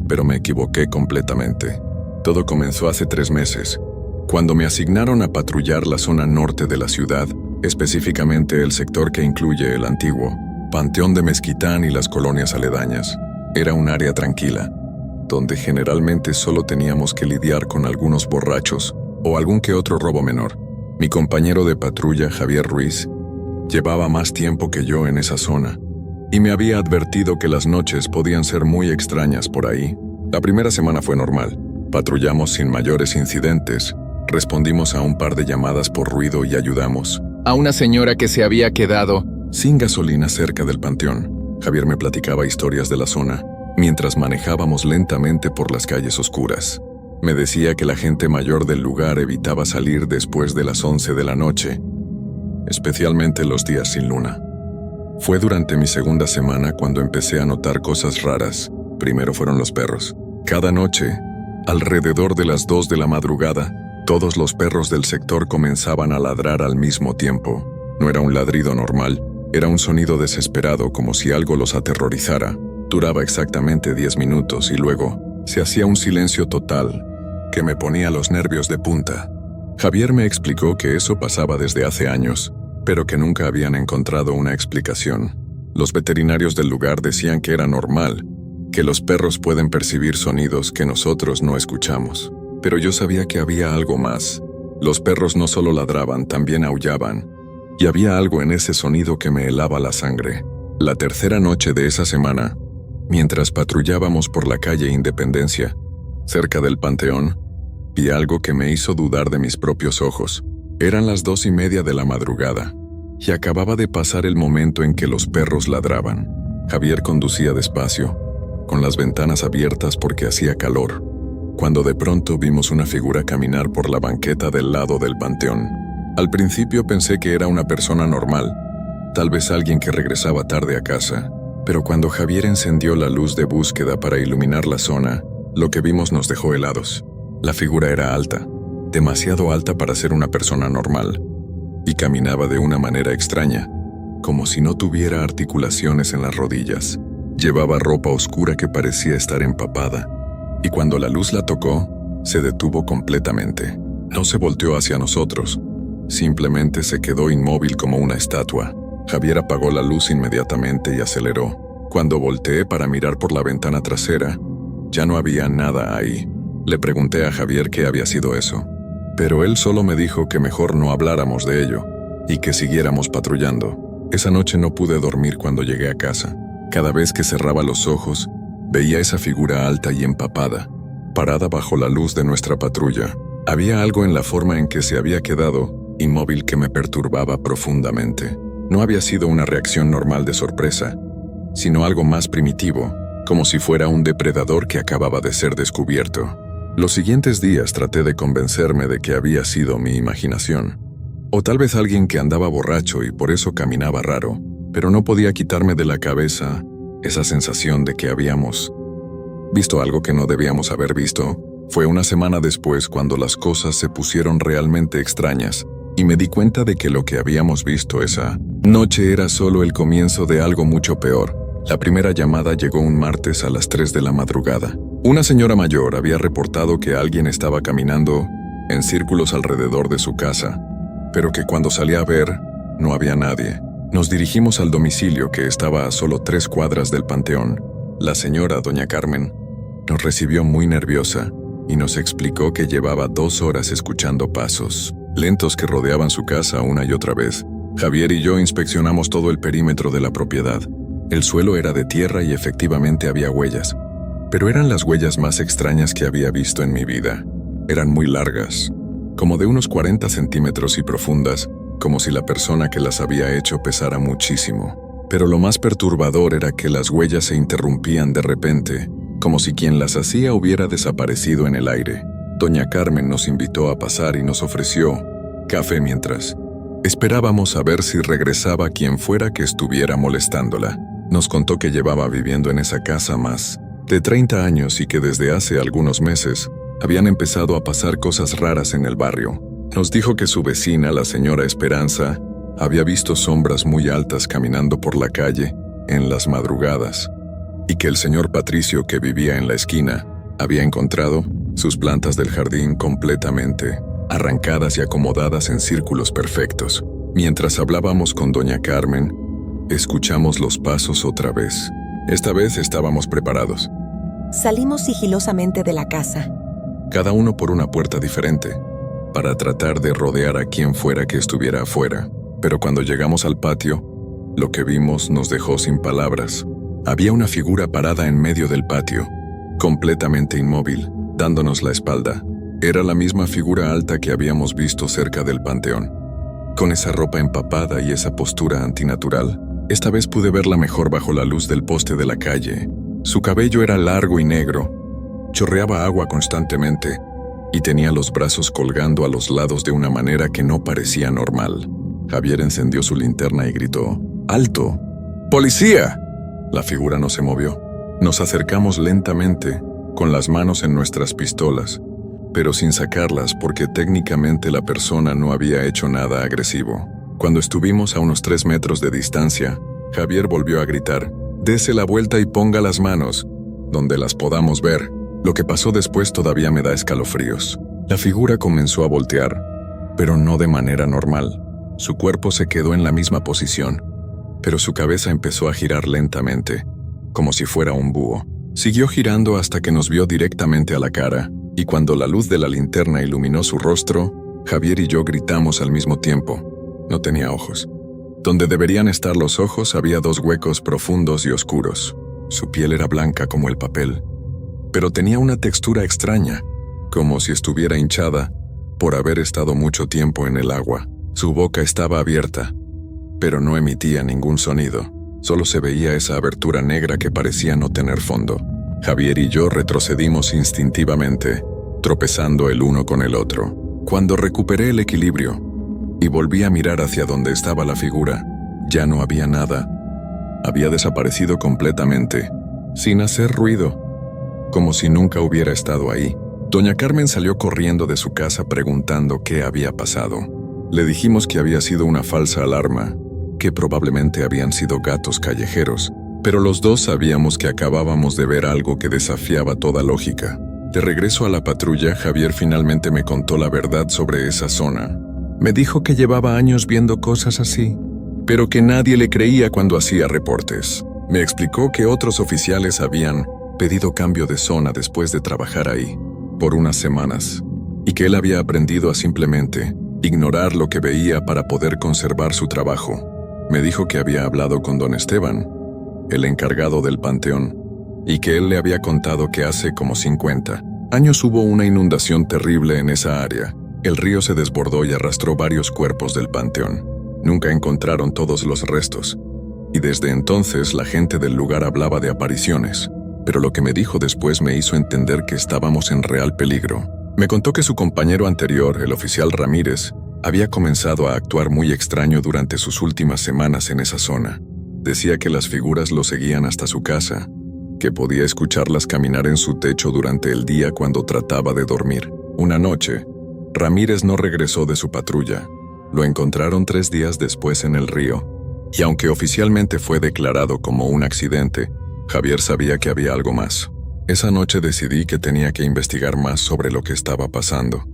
Speaker 1: pero me equivoqué completamente. Todo comenzó hace 3 meses, cuando me asignaron a patrullar la zona norte de la ciudad, específicamente el sector que incluye el antiguo Panteón de Mezquitán y las colonias aledañas. Era un área tranquila, donde generalmente solo teníamos que lidiar con algunos borrachos o algún que otro robo menor. Mi compañero de patrulla, Javier Ruiz, llevaba más tiempo que yo en esa zona, y me había advertido que las noches podían ser muy extrañas por ahí. La primera semana fue normal. Patrullamos sin mayores incidentes, respondimos a un par de llamadas por ruido y ayudamos
Speaker 2: a una señora que se había quedado
Speaker 1: sin gasolina cerca del panteón. Javier me platicaba historias de la zona, mientras manejábamos lentamente por las calles oscuras. Me decía que la gente mayor del lugar evitaba salir después de las 11 de la noche, especialmente los días sin luna. Fue durante mi segunda semana cuando empecé a notar cosas raras. Primero fueron los perros. Cada noche, alrededor de las 2 de la madrugada, todos los perros del sector comenzaban a ladrar al mismo tiempo. No era un ladrido normal, era un sonido desesperado como si algo los aterrorizara. Duraba exactamente 10 minutos y luego se hacía un silencio total que me ponía los nervios de punta. Javier me explicó que eso pasaba desde hace años, pero que nunca habían encontrado una explicación. Los veterinarios del lugar decían que era normal, que los perros pueden percibir sonidos que nosotros no escuchamos. Pero yo sabía que había algo más. Los perros no solo ladraban, también aullaban. Y había algo en ese sonido que me helaba la sangre. La tercera noche de esa semana, mientras patrullábamos por la calle Independencia, cerca del panteón, vi algo que me hizo dudar de mis propios ojos. Eran las 2:30 de la madrugada, y acababa de pasar el momento en que los perros ladraban. Javier conducía despacio, con las ventanas abiertas porque hacía calor, cuando de pronto vimos una figura caminar por la banqueta del lado del panteón. Al principio pensé que era una persona normal, tal vez alguien que regresaba tarde a casa, pero cuando Javier encendió la luz de búsqueda para iluminar la zona, lo que vimos nos dejó helados. La figura era alta, demasiado alta para ser una persona normal, y caminaba de una manera extraña, como si no tuviera articulaciones en las rodillas. Llevaba ropa oscura que parecía estar empapada, y cuando la luz la tocó, se detuvo completamente. No se volteó hacia nosotros, simplemente se quedó inmóvil como una estatua. Javier apagó la luz inmediatamente y aceleró. Cuando volteé para mirar por la ventana trasera, ya no había nada ahí. Le pregunté a Javier qué había sido eso, pero él solo me dijo que mejor no habláramos de ello y que siguiéramos patrullando. Esa noche no pude dormir cuando llegué a casa. Cada vez que cerraba los ojos, veía esa figura alta y empapada, parada bajo la luz de nuestra patrulla. Había algo en la forma en que se había quedado inmóvil que me perturbaba profundamente. No había sido una reacción normal de sorpresa, sino algo más primitivo, como si fuera un depredador que acababa de ser descubierto. Los siguientes días traté de convencerme de que había sido mi imaginación, o tal vez alguien que andaba borracho y por eso caminaba raro, pero no podía quitarme de la cabeza esa sensación de que habíamos visto algo que no debíamos haber visto. Fue una semana después cuando las cosas se pusieron realmente extrañas y me di cuenta de que lo que habíamos visto esa noche era solo el comienzo de algo mucho peor. La primera llamada llegó un martes a las 3 de la madrugada. Una señora mayor había reportado que alguien estaba caminando en círculos alrededor de su casa, pero que cuando salí a ver, no había nadie. Nos dirigimos al domicilio que estaba a solo 3 cuadras del panteón. La señora, doña Carmen, nos recibió muy nerviosa y nos explicó que llevaba 2 horas escuchando pasos lentos que rodeaban su casa una y otra vez. Javier y yo inspeccionamos todo el perímetro de la propiedad. El suelo era de tierra y efectivamente había huellas, pero eran las huellas más extrañas que había visto en mi vida. Eran muy largas, como de unos 40 centímetros y profundas, como si la persona que las había hecho pesara muchísimo. Pero lo más perturbador era que las huellas se interrumpían de repente, como si quien las hacía hubiera desaparecido en el aire. Doña Carmen nos invitó a pasar y nos ofreció café mientras esperábamos a ver si regresaba quien fuera que estuviera molestándola. Nos contó que llevaba viviendo en esa casa más de 30 años y que desde hace algunos meses habían empezado a pasar cosas raras en el barrio. Nos dijo que su vecina, la señora Esperanza, había visto sombras muy altas caminando por la calle en las madrugadas y que el señor Patricio, que vivía en la esquina, había encontrado sus plantas del jardín completamente arrancadas y acomodadas en círculos perfectos. Mientras hablábamos con doña Carmen, escuchamos los pasos otra vez. Esta vez estábamos preparados.
Speaker 3: Salimos sigilosamente de la casa,
Speaker 1: Cada uno por una puerta diferente, para tratar de rodear a quien fuera que estuviera afuera. Pero cuando llegamos al patio, lo que vimos nos dejó sin palabras. Había una figura parada en medio del patio, completamente inmóvil, dándonos la espalda. Era la misma figura alta que habíamos visto cerca del panteón, con esa ropa empapada y esa postura antinatural. Esta vez pude verla mejor bajo la luz del poste de la calle. Su cabello era largo y negro, chorreaba agua constantemente y tenía los brazos colgando a los lados de una manera que no parecía normal. Javier encendió su linterna y gritó: ¡Alto! ¡Policía! La figura no se movió. Nos acercamos lentamente, con las manos en nuestras pistolas, pero sin sacarlas porque técnicamente la persona no había hecho nada agresivo. Cuando estuvimos a unos 3 metros de distancia, Javier volvió a gritar: «Dese la vuelta y ponga las manos donde las podamos ver». Lo que pasó después todavía me da escalofríos. La figura comenzó a voltear, pero no de manera normal. Su cuerpo se quedó en la misma posición, pero su cabeza empezó a girar lentamente, como si fuera un búho. Siguió girando hasta que nos vio directamente a la cara, y cuando la luz de la linterna iluminó su rostro, Javier y yo gritamos al mismo tiempo. No tenía ojos. Donde deberían estar los ojos había 2 huecos profundos y oscuros. Su piel era blanca como el papel, pero tenía una textura extraña, como si estuviera hinchada por haber estado mucho tiempo en el agua. Su boca estaba abierta, pero no emitía ningún sonido. Solo se veía esa abertura negra que parecía no tener fondo. Javier y yo retrocedimos instintivamente, tropezando el uno con el otro. Cuando recuperé el equilibrio y volví a mirar hacia donde estaba la figura, ya no había nada. Había desaparecido completamente, sin hacer ruido, como si nunca hubiera estado ahí. Doña Carmen salió corriendo de su casa preguntando qué había pasado. Le dijimos que había sido una falsa alarma, que probablemente habían sido gatos callejeros, pero los dos sabíamos que acabábamos de ver algo que desafiaba toda lógica. De regreso a la patrulla, Javier finalmente me contó la verdad sobre esa zona. Me dijo que llevaba años viendo cosas así, pero que nadie le creía cuando hacía reportes. Me explicó que otros oficiales habían pedido cambio de zona después de trabajar ahí por unas semanas, y que él había aprendido a simplemente ignorar lo que veía para poder conservar su trabajo. Me dijo que había hablado con don Esteban, el encargado del panteón, y que él le había contado que hace como 50 años hubo una inundación terrible en esa área. El río se desbordó y arrastró varios cuerpos del panteón. Nunca encontraron todos los restos. Y desde entonces la gente del lugar hablaba de apariciones. Pero lo que me dijo después me hizo entender que estábamos en real peligro. Me contó que su compañero anterior, el oficial Ramírez, había comenzado a actuar muy extraño durante sus últimas semanas en esa zona. Decía que las figuras lo seguían hasta su casa, que podía escucharlas caminar en su techo durante el día cuando trataba de dormir. Una noche, Ramírez no regresó de su patrulla. Lo encontraron 3 días después en el río. Y aunque oficialmente fue declarado como un accidente, Javier sabía que había algo más. Esa noche decidí que tenía que investigar más sobre lo que estaba pasando.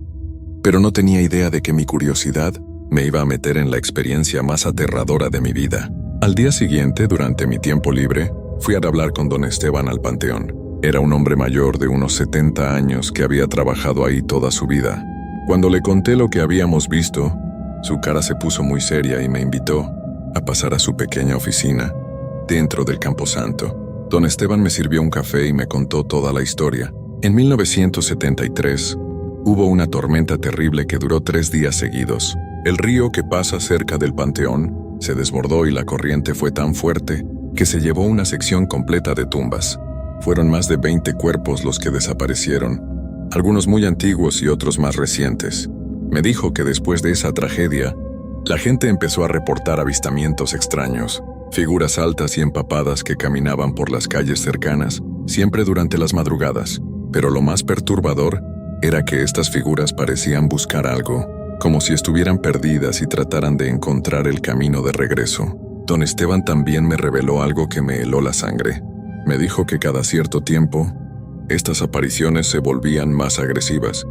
Speaker 1: Pero no tenía idea de que mi curiosidad me iba a meter en la experiencia más aterradora de mi vida. Al día siguiente, durante mi tiempo libre, fui a hablar con don Esteban al panteón. Era un hombre mayor de unos 70 años que había trabajado ahí toda su vida. Cuando le conté lo que habíamos visto, su cara se puso muy seria y me invitó a pasar a su pequeña oficina, dentro del camposanto. Don Esteban me sirvió un café y me contó toda la historia. En 1973, hubo una tormenta terrible que duró 3 días seguidos. El río que pasa cerca del panteón se desbordó y la corriente fue tan fuerte que se llevó una sección completa de tumbas. Fueron más de 20 cuerpos los que desaparecieron, algunos muy antiguos y otros más recientes. Me dijo que después de esa tragedia, la gente empezó a reportar avistamientos extraños, figuras altas y empapadas que caminaban por las calles cercanas, siempre durante las madrugadas. Pero lo más perturbador era que estas figuras parecían buscar algo, como si estuvieran perdidas y trataran de encontrar el camino de regreso. Don Esteban también me reveló algo que me heló la sangre. Me dijo que cada cierto tiempo, estas apariciones se volvían más agresivas,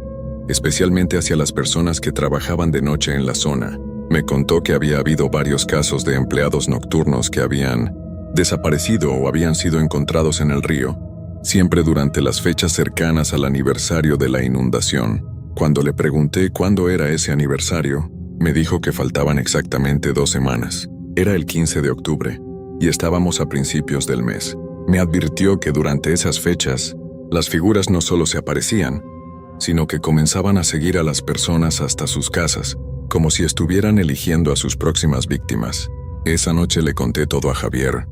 Speaker 1: especialmente hacia las personas que trabajaban de noche en la zona. Me contó que había habido varios casos de empleados nocturnos que habían desaparecido o habían sido encontrados en el río, siempre durante las fechas cercanas al aniversario de la inundación. Cuando le pregunté cuándo era ese aniversario, me dijo que faltaban exactamente 2 semanas. Era el 15 de octubre, y estábamos a principios del mes. Me advirtió que durante esas fechas, las figuras no solo se aparecían, sino que comenzaban a seguir a las personas hasta sus casas, como si estuvieran eligiendo a sus próximas víctimas. Esa noche le conté todo a Javier,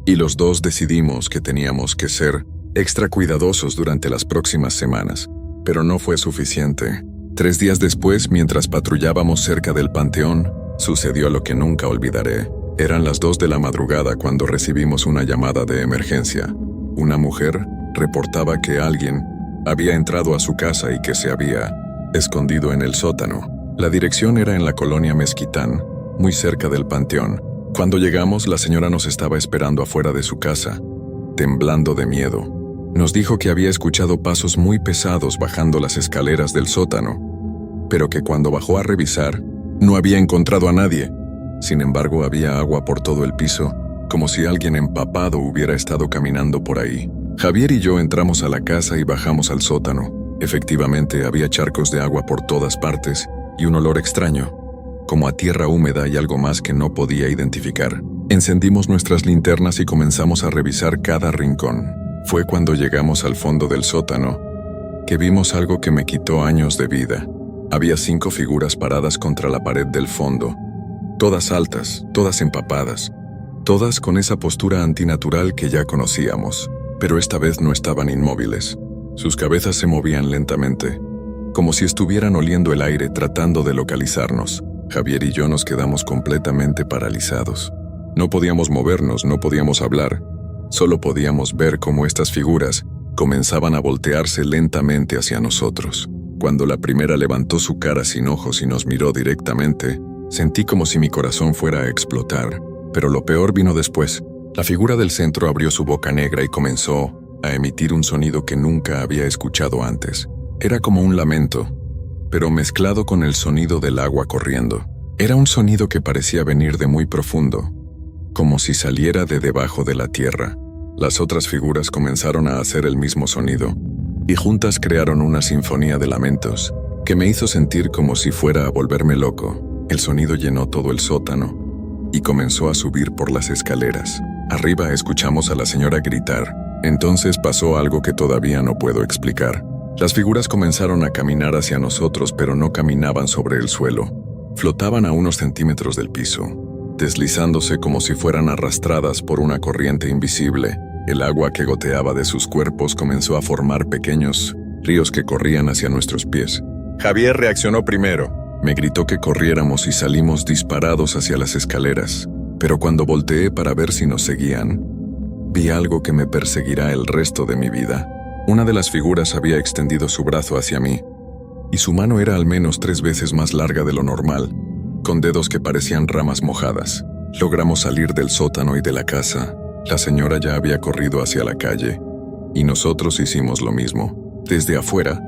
Speaker 1: y los dos decidimos que teníamos que ser extra cuidadosos durante las próximas semanas, pero no fue suficiente. 3 días después, mientras patrullábamos cerca del panteón, sucedió lo que nunca olvidaré. Eran las 2 de la madrugada cuando recibimos una llamada de emergencia. Una mujer reportaba que alguien había entrado a su casa y que se había escondido en el sótano. La dirección era en la colonia Mezquitán, muy cerca del panteón. Cuando llegamos, la señora nos estaba esperando afuera de su casa, temblando de miedo. Nos dijo que había escuchado pasos muy pesados bajando las escaleras del sótano, pero que cuando bajó a revisar, no había encontrado a nadie. Sin embargo, había agua por todo el piso, como si alguien empapado hubiera estado caminando por ahí. Javier y yo entramos a la casa y bajamos al sótano. Efectivamente, había charcos de agua por todas partes y un olor extraño, como a tierra húmeda y algo más que no podía identificar. Encendimos nuestras linternas y comenzamos a revisar cada rincón. Fue cuando llegamos al fondo del sótano que vimos algo que me quitó años de vida. Había 5 figuras paradas contra la pared del fondo, todas altas, todas empapadas, todas con esa postura antinatural que ya conocíamos, pero esta vez no estaban inmóviles. Sus cabezas se movían lentamente, como si estuvieran oliendo el aire tratando de localizarnos. Javier y yo nos quedamos completamente paralizados. No podíamos movernos, no podíamos hablar, solo podíamos ver cómo estas figuras comenzaban a voltearse lentamente hacia nosotros. Cuando la primera levantó su cara sin ojos y nos miró directamente, sentí como si mi corazón fuera a explotar, pero lo peor vino después. La figura del centro abrió su boca negra y comenzó a emitir un sonido que nunca había escuchado antes. Era como un lamento, pero mezclado con el sonido del agua corriendo. Era un sonido que parecía venir de muy profundo, como si saliera de debajo de la tierra. Las otras figuras comenzaron a hacer el mismo sonido, y juntas crearon una sinfonía de lamentos que me hizo sentir como si fuera a volverme loco. El sonido llenó todo el sótano y comenzó a subir por las escaleras. Arriba escuchamos a la señora gritar. Entonces pasó algo que todavía no puedo explicar. Las figuras comenzaron a caminar hacia nosotros, pero no caminaban sobre el suelo. Flotaban a unos centímetros del piso, deslizándose como si fueran arrastradas por una corriente invisible. El agua que goteaba de sus cuerpos comenzó a formar pequeños ríos que corrían hacia nuestros pies. Javier reaccionó primero. Me gritó que corriéramos y salimos disparados hacia las escaleras. Pero cuando volteé para ver si nos seguían, vi algo que me perseguirá el resto de mi vida. Una de las figuras había extendido su brazo hacia mí, y su mano era al menos 3 veces más larga de lo normal, con dedos que parecían ramas mojadas. Logramos salir del sótano y de la casa. La señora ya había corrido hacia la calle, y nosotros hicimos lo mismo. Desde afuera,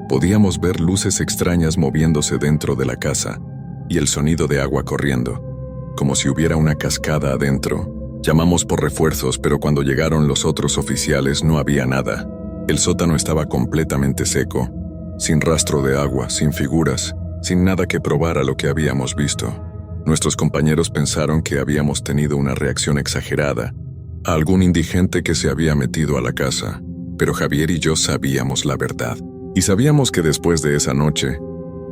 Speaker 1: podíamos ver luces extrañas moviéndose dentro de la casa, y el sonido de agua corriendo, como si hubiera una cascada adentro. Llamamos por refuerzos, pero cuando llegaron los otros oficiales no había nada. El sótano estaba completamente seco, sin rastro de agua, sin figuras, sin nada que probara lo que habíamos visto. Nuestros compañeros pensaron que habíamos tenido una reacción exagerada a algún indigente que se había metido a la casa, pero Javier y yo sabíamos la verdad. Y sabíamos que después de esa noche,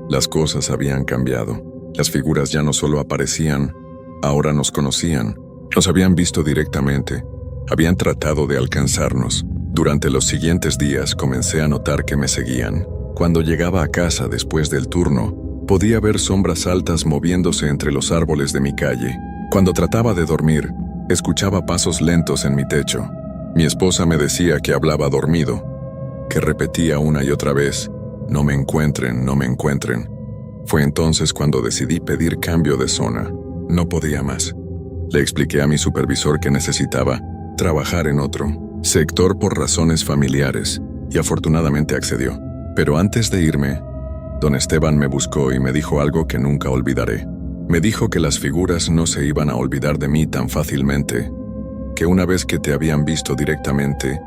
Speaker 1: las cosas habían cambiado. Las figuras ya no solo aparecían, ahora nos conocían, nos habían visto directamente, habían tratado de alcanzarnos. Durante los siguientes días comencé a notar que me seguían. Cuando llegaba a casa después del turno, podía ver sombras altas moviéndose entre los árboles de mi calle. Cuando trataba de dormir, escuchaba pasos lentos en mi techo. Mi esposa me decía que hablaba dormido, que repetía una y otra vez, "No me encuentren, no me encuentren". Fue entonces cuando decidí pedir cambio de zona. No podía más. Le expliqué a mi supervisor que necesitaba trabajar en otro sector por razones familiares, y afortunadamente accedió. Pero antes de irme, don Esteban me buscó y me dijo algo que nunca olvidaré. Me dijo que las figuras no se iban a olvidar de mí tan fácilmente, que una vez que te habían visto directamente,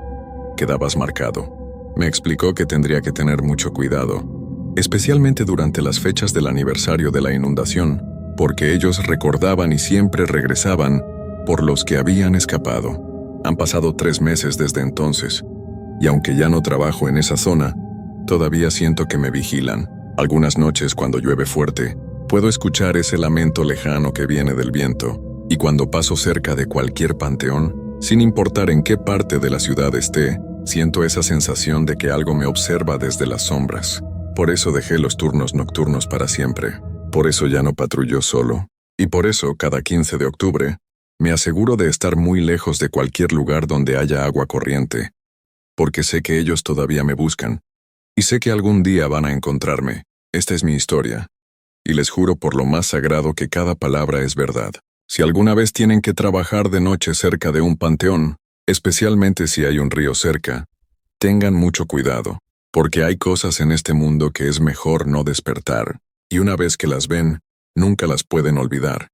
Speaker 1: quedabas marcado. Me explicó que tendría que tener mucho cuidado, especialmente durante las fechas del aniversario de la inundación, porque ellos recordaban y siempre regresaban por los que habían escapado. Han pasado 3 meses desde entonces, y aunque ya no trabajo en esa zona, todavía siento que me vigilan. Algunas noches cuando llueve fuerte, puedo escuchar ese lamento lejano que viene del viento, y cuando paso cerca de cualquier panteón, sin importar en qué parte de la ciudad esté, siento esa sensación de que algo me observa desde las sombras. Por eso dejé los turnos nocturnos para siempre. Por eso ya no patrullo solo. Y por eso, cada 15 de octubre, me aseguro de estar muy lejos de cualquier lugar donde haya agua corriente, porque sé que ellos todavía me buscan, y sé que algún día van a encontrarme. Esta es mi historia, y les juro por lo más sagrado que cada palabra es verdad. Si alguna vez tienen que trabajar de noche cerca de un panteón, especialmente si hay un río cerca, tengan mucho cuidado, porque hay cosas en este mundo que es mejor no despertar, y una vez que las ven, nunca las pueden olvidar.